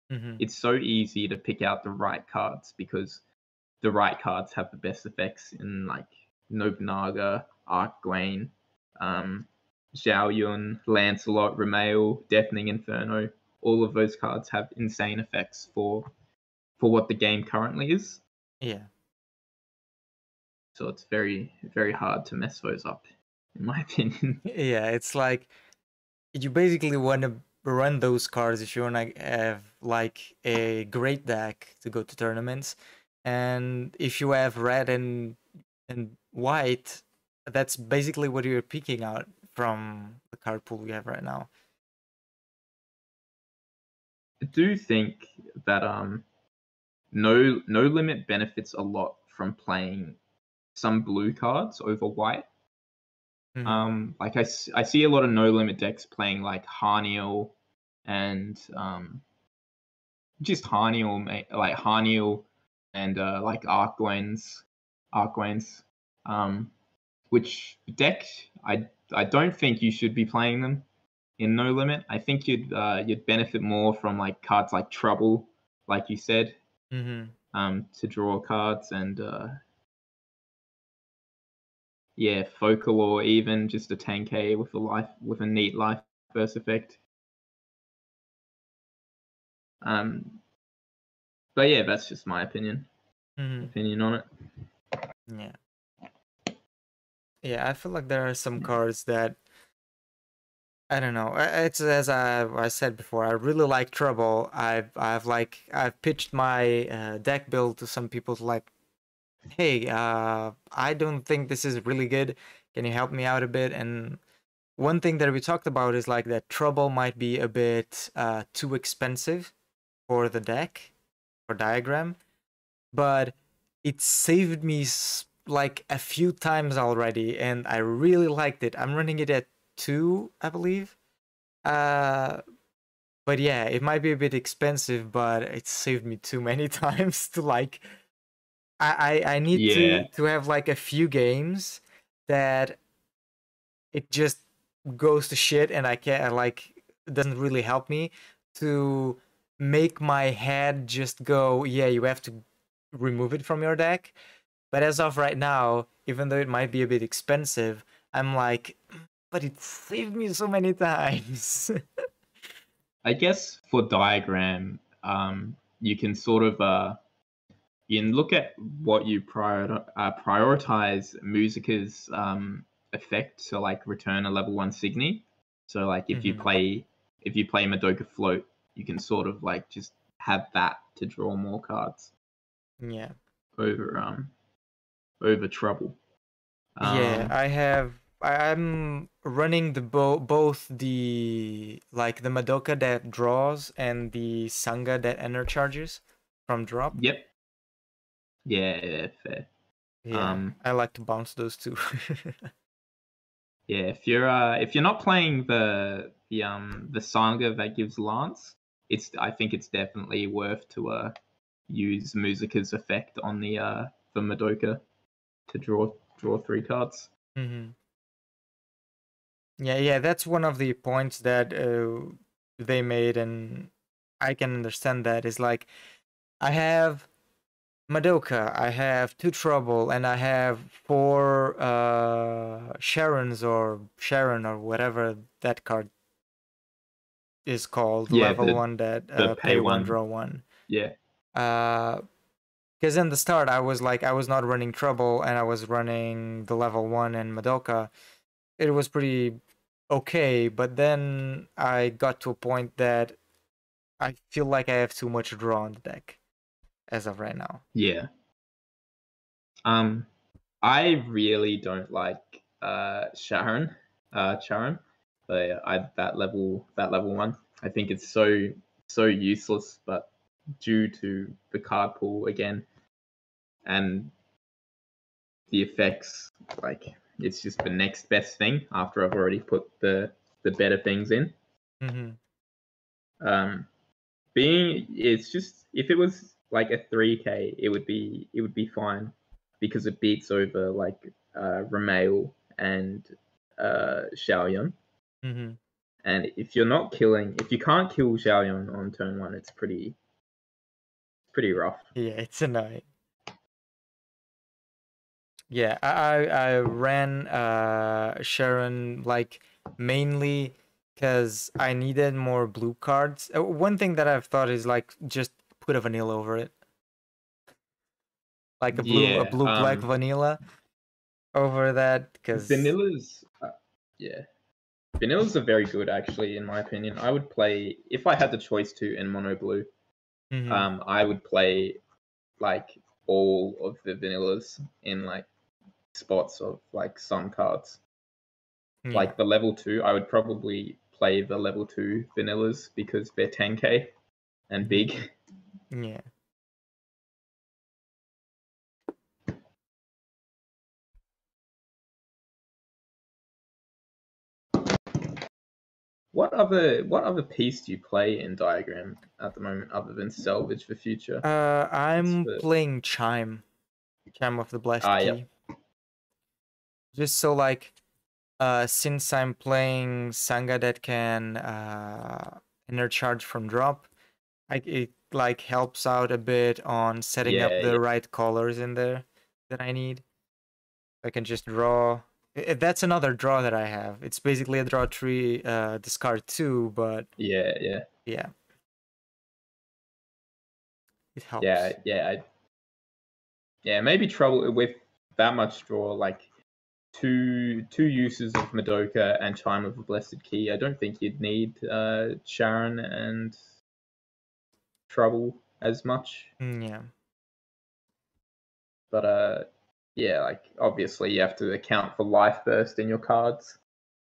hmm It's so easy to pick out the right cards because the right cards have the best effects in like Nobunaga, Archwain, um, Zhao Yun, Lancelot, Remail, Deafening Inferno. All of those cards have insane effects for what the game currently is. Yeah. So it's very hard to mess those up, in my opinion. Yeah, it's like you basically want to run those cards if you want to have like a great deck to go to tournaments, and if you have red and white, that's basically what you're picking out from the card pool we have right now. I do think that no limit benefits a lot from playing some blue cards over white. hmm Like I see a lot of no limit decks playing like Harniel and just Harniel, like Harniel and like Archwains, um, which deck I don't think you should be playing them in no limit. I think you'd benefit more from like cards like Trouble, like you said, hmm to draw cards and yeah, Folklore, even just a 10k with a neat life burst effect. Um, but yeah, that's just my hmm opinion on it. Yeah. Yeah, I feel like there are some cards that I don't know. It's as I said before. I really like Trouble. I've pitched my deck build to some people to like, hey, I don't think this is really good. Can you help me out a bit? And one thing that we talked about is like that Trouble might be a bit too expensive for the deck or diagram, but it saved me like a few times already, and I really liked it. I'm running it at 2, I believe. Uh, but yeah, it might be a bit expensive, but it saved me too many times to like. I need Yeah, to have like a few games that it just goes to shit, and I can't like it doesn't really help me to make my head just go. Yeah, you have to remove it from your deck. But as of right now, even though it might be a bit expensive, I'm like, but it saved me so many times. I guess for diagram, you can sort of you can look at what you prioritize Musica's effect. So like return a level 1 Signy. So like Hmm. if you play Madoka Float, you can sort of like just have that to draw more cards Yeah. over over Trouble. Yeah, Um, I'm running the both the like the Madoka that draws and the Sanga that enter charges from drop. yep. Yeah, yeah, fair. Yeah, Um, I like to bounce those two. yeah, if you're not playing the Sanga that gives Lance, it's I think it's definitely worth to use Musica's effect on the Madoka to draw 3 cards. Hmm. Yeah, yeah, that's one of the points that they made, and I can understand that. Is like I have Madoka, I have 2 Trouble, and I have 4 Sharons or Sharon or whatever that card is called, Yeah, level 1 that the pay pay 1 one. draw 1. Yeah, Uh, because in the start I was like I was not running Trouble and I was running the level 1 and Madoka. It was pretty okay, but then I got to a point that I feel like I have too much draw on the deck as of right now. yeah. Um, I really don't like Sharon, but I that level 1. I think it's so useless, but due to the card pool again and the effects, like it's just the next best thing after I've already put the better things in. Mm-hmm. Um, being it's just if it was like a 3K, it would be fine because it beats over like Ramail and Xiaoyun. Mm-hmm. And if you can't kill Xiaoyun on turn 1, it's pretty rough. Yeah, it's annoying. Yeah, I ran Sharon like mainly because I needed more blue cards. One thing that I've thought is like just put a vanilla over it, like a Yeah, blue black vanilla over that because. Vanilla's yeah, Vanilla's are very good actually in my opinion. I would play if I had the choice to in mono blue. Mm-hmm. I would play like all of the vanillas in like spots of like some cards. Yeah. Like the level 2, I would probably play the level 2 vanillas because they're 10k and Mm-hmm. big. Yeah. What other piece do you play in Diagram at the moment other than Salvage for Future? What's I'm the playing Chime of the Blessed Key. yep. Just so like since I'm playing Sanga that can inner charge from drop, it like helps out a bit on setting up Yeah, the yeah. right colors in there that I need. I can just draw. That's another draw that I have. It's basically a draw 3, discard 2, but Yeah, yeah. yeah, it Yeah, helps. yeah. Yeah, maybe trouble with that much draw like two uses of Madoka and Chime of a Blessed Key. I don't think you'd need Sharon and Trouble as much. Yeah. But yeah, like obviously you have to account for Life Burst in your cards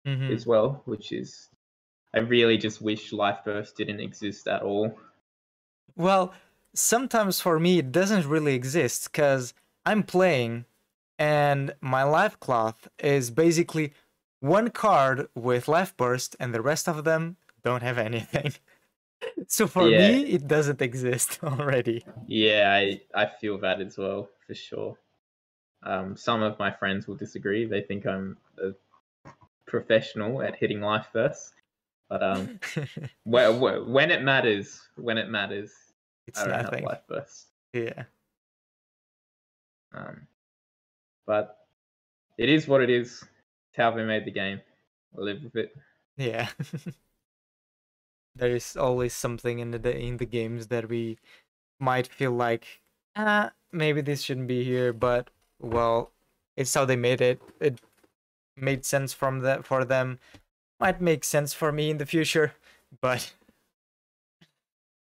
as well, which is, I really just wish Life Burst didn't exist at all. Well, sometimes for me it doesn't really exist because I'm playing and my life cloth is basically one card with life burst and the rest of them don't have anything. So for Yeah. me, it doesn't exist already. Yeah, I feel that as well, for sure. Some of my friends will disagree. They think I'm a professional at hitting Life Burst. But when it matters, It's I don't have nothing. Life Burst. Yeah. But it is what it is. It's how they made the game. I live with it. Yeah. There is always something in the games that we might feel like, maybe this shouldn't be here, but well, it's how they made it. It made sense for them. Might make sense for me in the future, but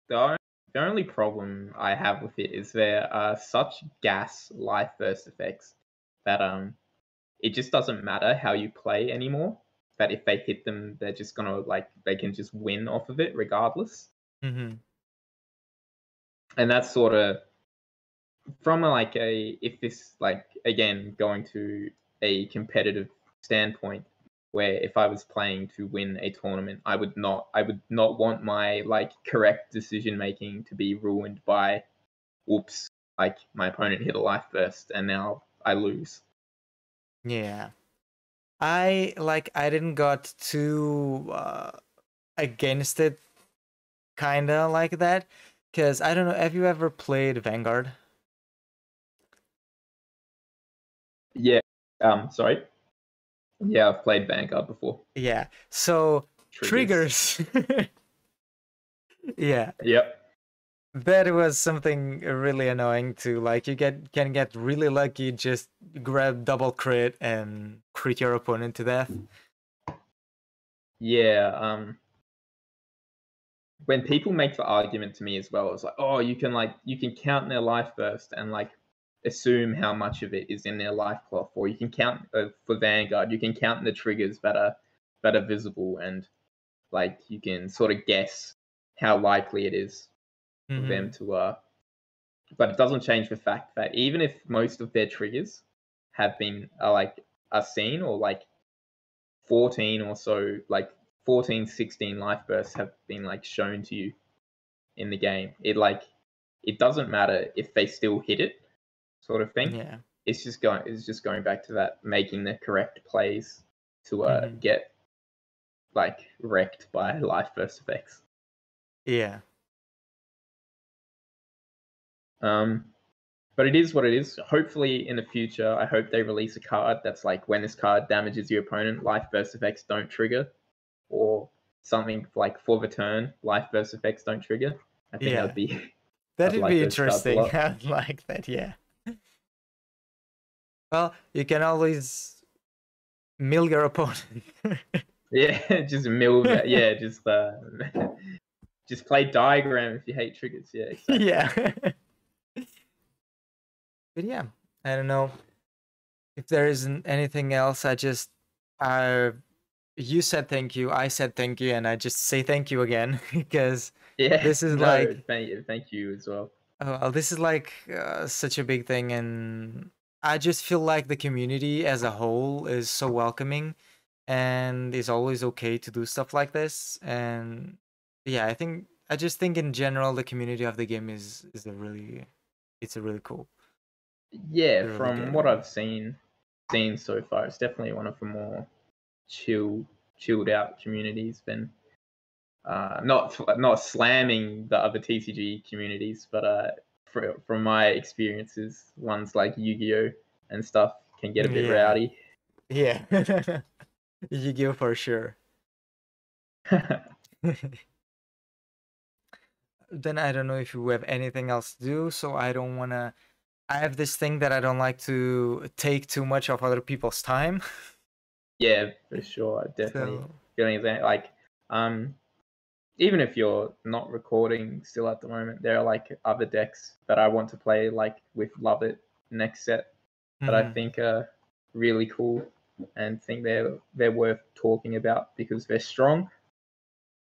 The only problem I have with it is there are such gas life burst effects that it just doesn't matter how you play anymore. That if they hit them, they're just gonna they can just win off of it regardless. mm-hmm. And that's sort of from if this again going to a competitive standpoint, where if I was playing to win a tournament, I would not want my correct decision making to be ruined by, oops, my opponent hit a life burst and now I lose. Yeah. I didn't got too against it, kinda like that, because I don't know. Have you ever played Vanguard? Yeah. Sorry. Yeah, I've played Vanguard before. Yeah. So Triggers. Yeah. Yep. That was something really annoying too. Like you can get really lucky, just grab double crit and crit your opponent to death. Yeah. When people make the argument to me as well, it's like, oh, you can count their life burst and assume how much of it is in their life cloth, or you can count for Vanguard, you can count the triggers that are visible, and you can sort of guess how likely it is for them to but it doesn't change the fact that even if most of their triggers have been are seen, or 14 or so 14 16 life bursts have been shown to you in the game, it doesn't matter if they still hit it, sort of thing. Yeah. It's just going back to that, making the correct plays to get wrecked by life burst effects. Yeah. But it is what it is. Hopefully in the future, I hope they release a card that's when this card damages your opponent, life burst effects don't trigger, or something for the turn, life burst effects don't trigger. I think Yeah. that'd be That'd be those cards a interesting. lot. I'd like that, yeah. Well, you can always mill your opponent. Yeah, just mill that. Yeah, just play diagram if you hate triggers. Yeah, exactly. Yeah. But yeah, I don't know if there isn't anything else. You said thank you, I said thank you, and I just say thank you again because Yeah, this is no, thank you as well. This is such a big thing, and I just feel like the community as a whole is so welcoming and is always okay to do stuff like this. And yeah, I just think in general the community of the game is a really cool. Yeah, Really from good what one. I've seen so far, it's definitely one of the more chilled out communities than not slamming the other TCG communities, but from my experiences, ones like Yu-Gi-Oh and stuff can get a bit Yeah. rowdy. Yeah. Yu-Gi-Oh for sure. Then I don't know if you have anything else to do, so I don't wanna I have this thing that I don't like to take too much of other people's time. Yeah, for sure. I definitely So feeling that. Like, even if you're not recording still at the moment, there are like other decks that I want to play, like with Love It next set, that I think are really cool and think they're worth talking about because they're strong.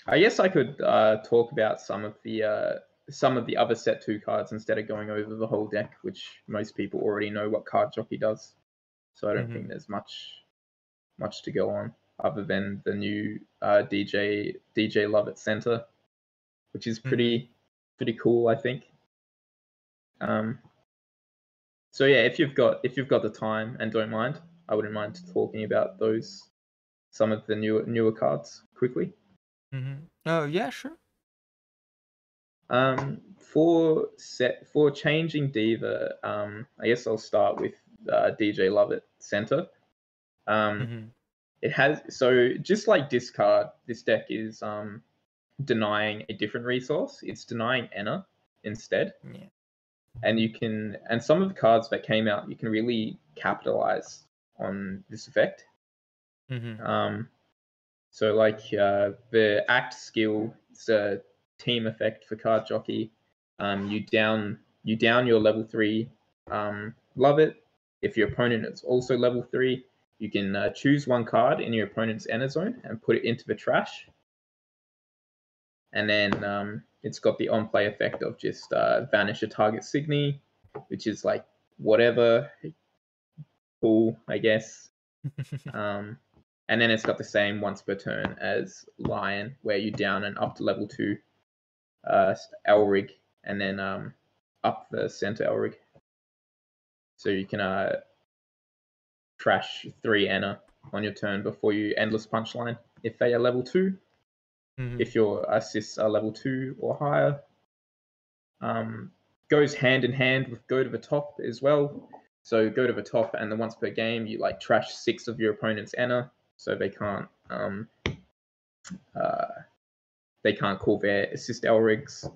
I guess I could talk about some of the other set 2 cards instead of going over the whole deck, which most people already know what Card Jockey does. So I don't think there's much to go on other than the new DJ Love It Center, which is pretty cool, I think. So yeah, if you've got the time and don't mind, I wouldn't mind talking about some of the newer cards quickly. Oh yeah, sure. For Changing Diva, I guess I'll start with DJ Love It Center. It has, so just like discard, this deck is denying a different resource. It's denying Enna instead. Yeah. And some of the cards that came out, you can really capitalize on this effect. So like the Act skill, it's a team effect for Card Jockey. You down your level 3 Love It. If your opponent is also level 3, you can choose one card in your opponent's Enna zone and put it into the trash. And then it's got the on-play effect of just vanish a target Signy, which is like whatever, cool, I guess. And then it's got the same once per turn as Lion, where you down and up to level 2 Elrig, and then up the center Elrig. So you can trash 3 Enna on your turn before you Endless Punchline if they are level 2. If your assists are level 2 or higher. Goes hand in hand with Go to the Top as well. So Go to the Top, and then once per game you like trash 6 of your opponent's Enna, so they can't call their assist Elrigs.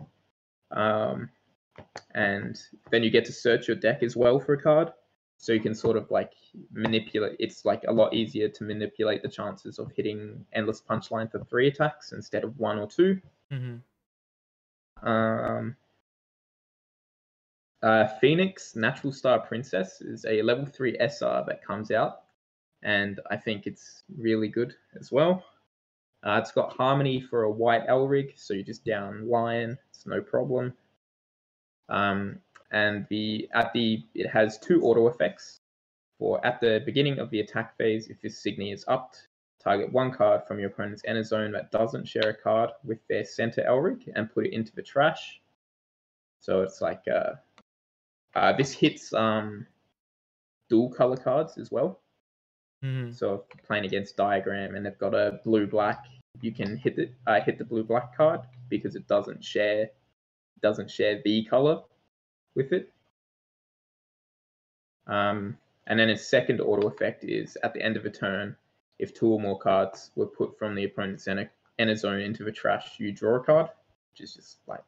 And then you get to search your deck as well for a card, so you can sort of like manipulate. It's like a lot easier to manipulate the chances of hitting Endless Punchline for 3 attacks instead of 1 or 2. Phoenix Natural Star Princess is a level 3 SR that comes out, and I think it's really good as well. It's got Harmony for a white Elrig, so you just down Lion, it's no problem. And it has 2 auto effects. For at the beginning of the attack phase, if this Signy is upped, target 1 card from your opponent's Enna zone that doesn't share a card with their center Elrig and put it into the trash. So it's like this hits dual color cards as well. So if you're playing against Diagram and they've got a blue-black, you can hit the blue-black card because it doesn't share the color with it. And then its second auto effect is at the end of a turn, if 2 or more cards were put from the opponent's Enna zone into the trash, you draw a card, which is just like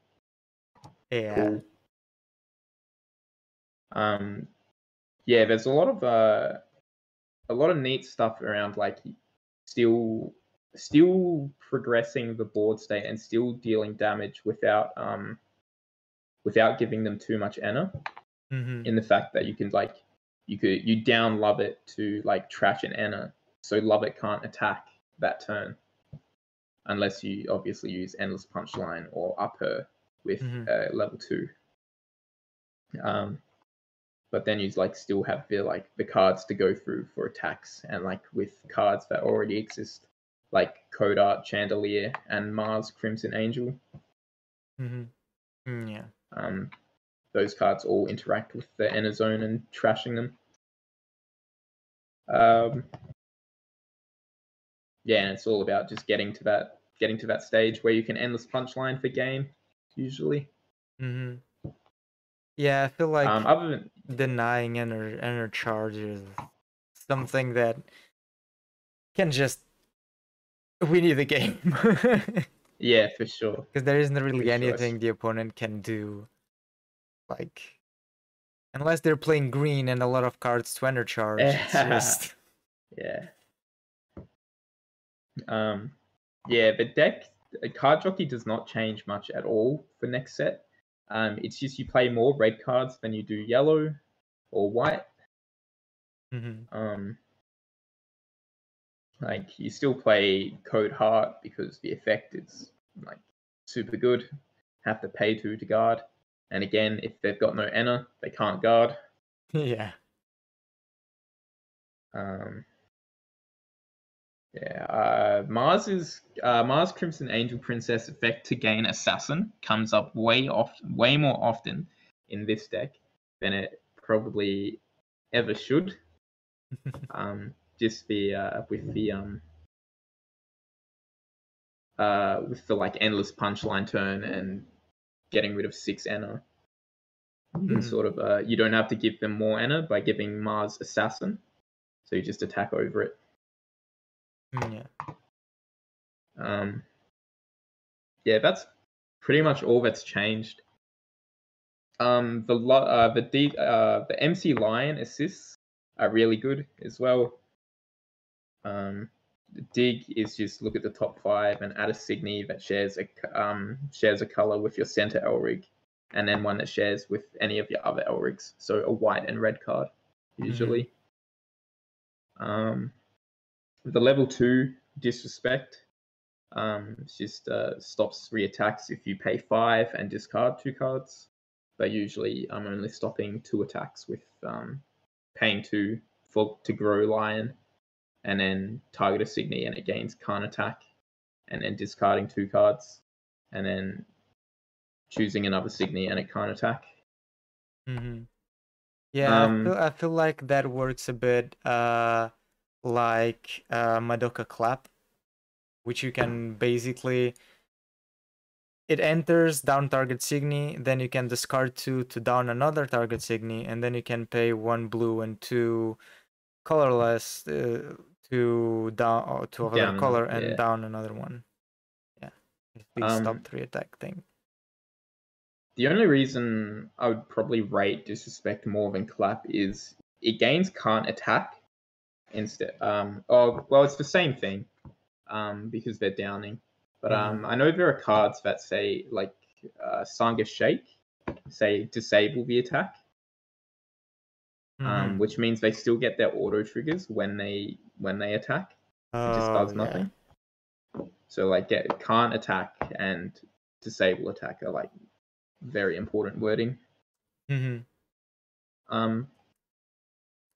cool. Yeah, there's a lot of neat stuff around, like still progressing the board state and still dealing damage without giving them too much Enna. In the fact that you can you down Love It to like trash an Enna, so Love It can't attack that turn unless you obviously use Endless Punchline or up her with level 2. But then you like still have the cards to go through for attacks, and like with cards that already exist, like Code Art Chandelier and Mars Crimson Angel. Yeah. Those cards all interact with the Enna zone and trashing them. Yeah, and it's all about just getting to that stage where you can Endless Punchline for game, usually. Yeah, I feel like other than denying inner charge is something that can just win you the game. Yeah, for sure. Because there isn't really anything the opponent can do, like Unless they're playing green and a lot of cards to enter charge, it's just Yeah. Yeah, the card jockey does not change much at all for next set. It's just you play more red cards than you do yellow or white. Like you still play Code Heart because the effect is like super good. Have to pay to guard, and again, if they've got no enter, they can't guard. yeah. Mars Crimson Angel Princess effect to gain Assassin comes up way more often in this deck than it probably ever should. Just with the like endless punchline turn and getting rid of 6 enter. You can sort of you don't have to give them more enter by giving Mars Assassin, so you just attack over it. Yeah, that's pretty much all that's changed. The MC Lion assists are really good as well. The dig is just look at the top 5 and add a Signy that shares a color with your center Elrig, and then one that shares with any of your other Elrigs. So a white and red card usually. The level 2 Disrespect just stops reattacks if you pay 5 and discard 2 cards. But usually I'm only stopping 2 attacks with paying 2 to grow Lion, and then target a Signy and it gains can't attack, and then discarding 2 cards, and then choosing another Signy and it can't attack. Yeah, I feel like that works a bit like Madoka Clap, which you can basically, it enters down target Signy, then you can discard 2 to down another target Signy, and then you can pay 1 blue and 2 colorless to down to another color and down another one. Yeah, please stop 3 attack thing. The only reason I would probably rate Disrespect more than Clap is it gains can't attack instead. It's the same thing because they're downing. But I know there are cards that say like Sanga Shake say disable the attack, which means they still get their auto triggers when they attack. It just does nothing. So like can't attack and disable attack are like very important wording.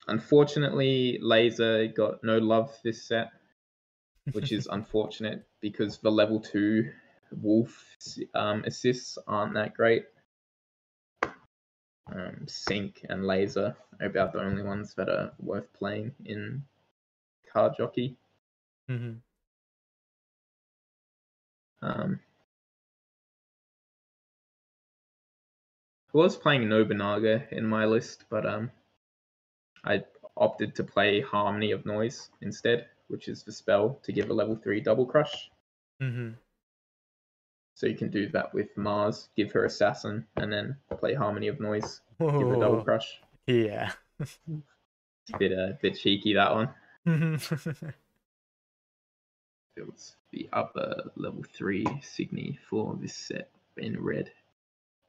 Unfortunately, Laser got no love this set, which is unfortunate because the level 2 Wolf assists aren't that great. Sync and Laser are about the only ones that are worth playing in Card Jockey. I was playing Nobunaga in my list, but I opted to play Harmony of Noise instead, which is the spell to give a level 3 double crush. So you can do that with Mars, give her Assassin, and then play Harmony of Noise, give her double crush. Yeah. It's a bit cheeky, that one. It was the upper level 3 Signy for this set in red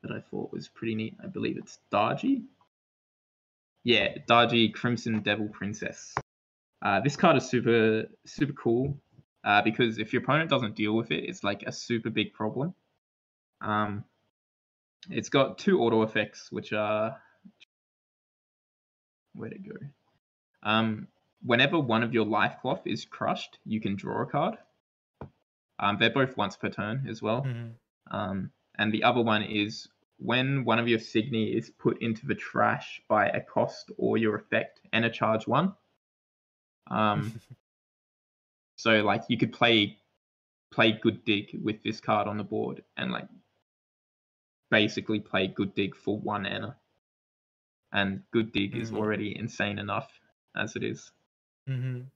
that I thought was pretty neat. I believe it's Darji. Yeah, Darji Crimson Devil Princess. This card is super cool because if your opponent doesn't deal with it, it's like a super big problem. It's got 2 auto effects, which are where'd it go? Whenever one of your life cloth is crushed, you can draw a card. They're both once per turn as well. And the other one is when one of your Signy is put into the trash by a cost or your effect and a charge 1. So like you could play Good Dig with this card on the board and like basically play Good Dig for 1 enter. And Good Dig is already insane enough as it is. And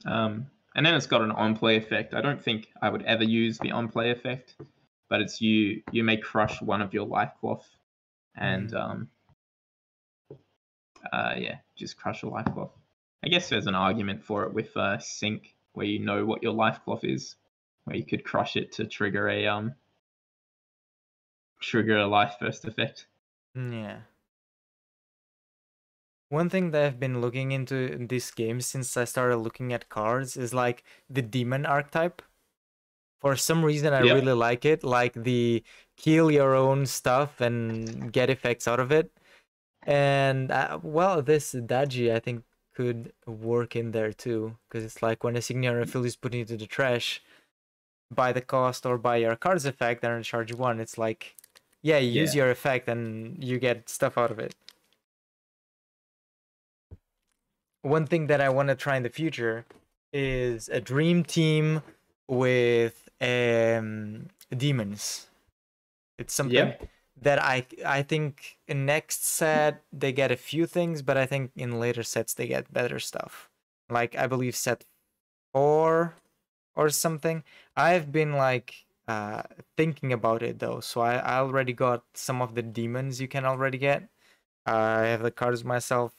then it's got an on-play effect. I don't think I would ever use the on-play effect, but it's you may crush one of your life cloth, and yeah, just crush a life cloth. I guess there's an argument for it with sync, where you know what your life cloth is, where you could crush it to trigger a life burst effect. Yeah. One thing that I've been looking into in this game since I started looking at cards is like the demon archetype. For some reason, I really like it, like the kill your own stuff and get effects out of it. And well, this Daji I think could work in there too, because it's like when a signature refill is put into the trash by the cost or by your card's effect and charge one, it's like, yeah, you use your effect and you get stuff out of it. One thing that I want to try in the future is a dream team with demons. It's something that I think in next set they get a few things, but I think in later sets they get better stuff. Like I believe set 4 or something. I've been like thinking about it though, so I already got some of the demons you can already get. I have the cards myself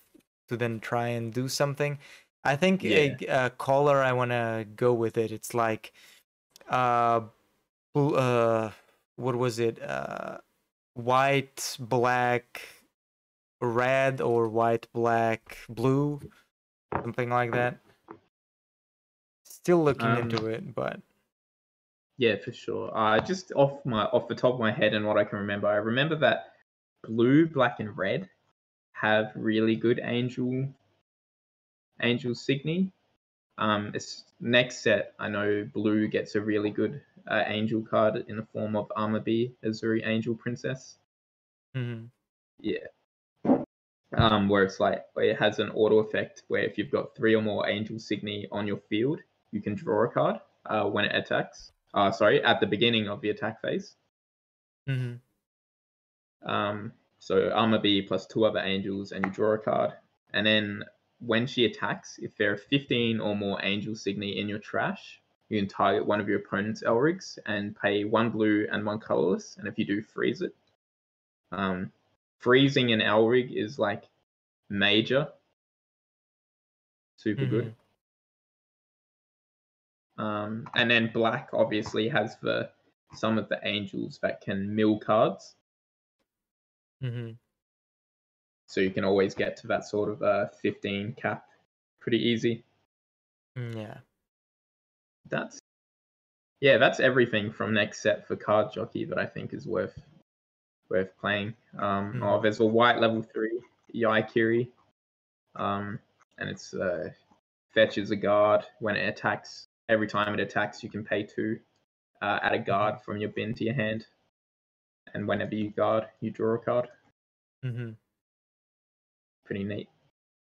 to then try and do something. I think a color I want to go with it. It's like what was it? White, black, red, or white, black, blue, something like that. Still looking into it, but yeah, for sure. Just off the top of my head and what I can remember, I remember that blue, black, and red have really good angel signi. This next set, I know blue gets a really good angel card in the form of Armor B, Azuri Angel Princess. Yeah. Where it's like, where it has an auto effect where if you've got 3 or more angel signi on your field, you can draw a card when it attacks. At the beginning of the attack phase. So Armor B plus 2 other angels, and you draw a card. And then when she attacks, if there are 15 or more angel signi in your trash, you can target one of your opponent's Elrics and pay 1 blue and 1 colorless. And if you do, freeze it. Freezing an Elrig is like major. Super good. And then black obviously has some of the angels that can mill cards. So you can always get to that sort of 15 cap pretty easy. Yeah. That's everything from next set for Card Jockey that I think is worth playing. There's a white level 3 Yaikiri, and it's fetches a guard when it attacks. Every time it attacks, you can pay 2, add a guard from your bin to your hand, and whenever you guard, you draw a card. Pretty neat.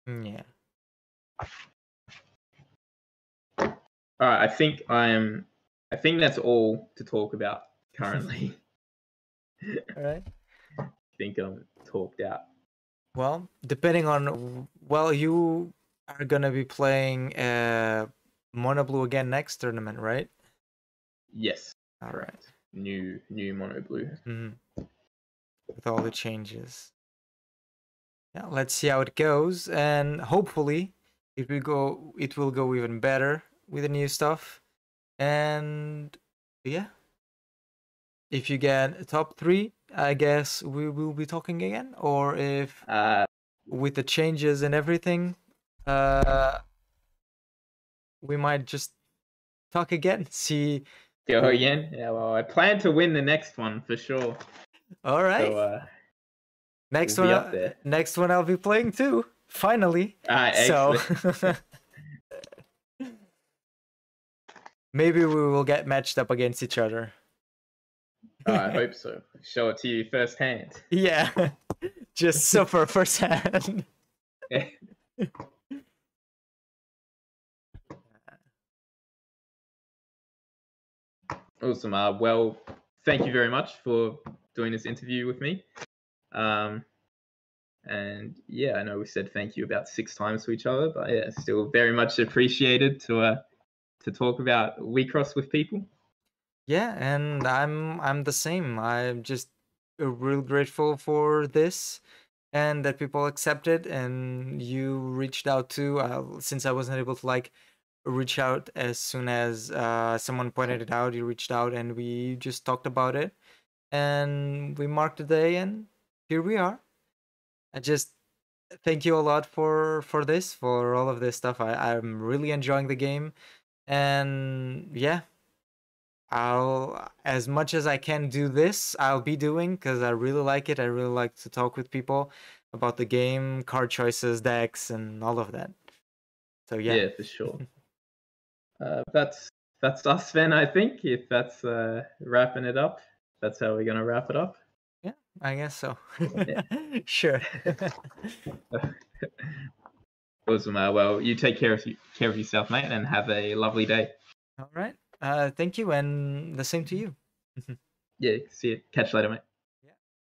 Yeah. All right, I think that's all to talk about currently. All right. I think I'm talked out. Well, depending on you are gonna be playing Mono Blue again next tournament, right? Yes. All correct. Right. New Mono Blue. With all the changes. Yeah, let's see how it goes, and hopefully it will go even better with the new stuff. And yeah, if you get top 3, I guess we will be talking again. Or if with the changes and everything, we might just talk again. See. Go again? Yeah. Well, I plan to win the next one for sure. All right. So, next one I'll be playing too. Finally. Excellent. So maybe we will get matched up against each other. I hope so. Show it to you firsthand. Yeah. Just suffer firsthand. Awesome. Well, thank you very much for doing this interview with me. And yeah, I know we said thank you about 6 times to each other, but yeah, still very much appreciated to talk about Wixoss with people. Yeah, and I'm the same. I'm just real grateful for this, and that people accepted, and you reached out too. Since I wasn't able to like reach out as soon as someone pointed it out, you reached out, and we just talked about it, and we marked the day, and here we are. I just thank you a lot for this, for all of this stuff. I'm really enjoying the game, and yeah, I'll, as much as I can do this, I'll be doing, because I really like it. I really like to talk with people about the game, card choices, decks, and all of that. So yeah. Yeah, for sure. That's us then, I think. If that's wrapping it up, that's how we're gonna wrap it up. Yeah, I guess so. Yeah. Sure. Awesome. Well, you take care of yourself, mate, and have a lovely day. All right. Thank you, and the same to you. Yeah, see you. Catch you later, mate.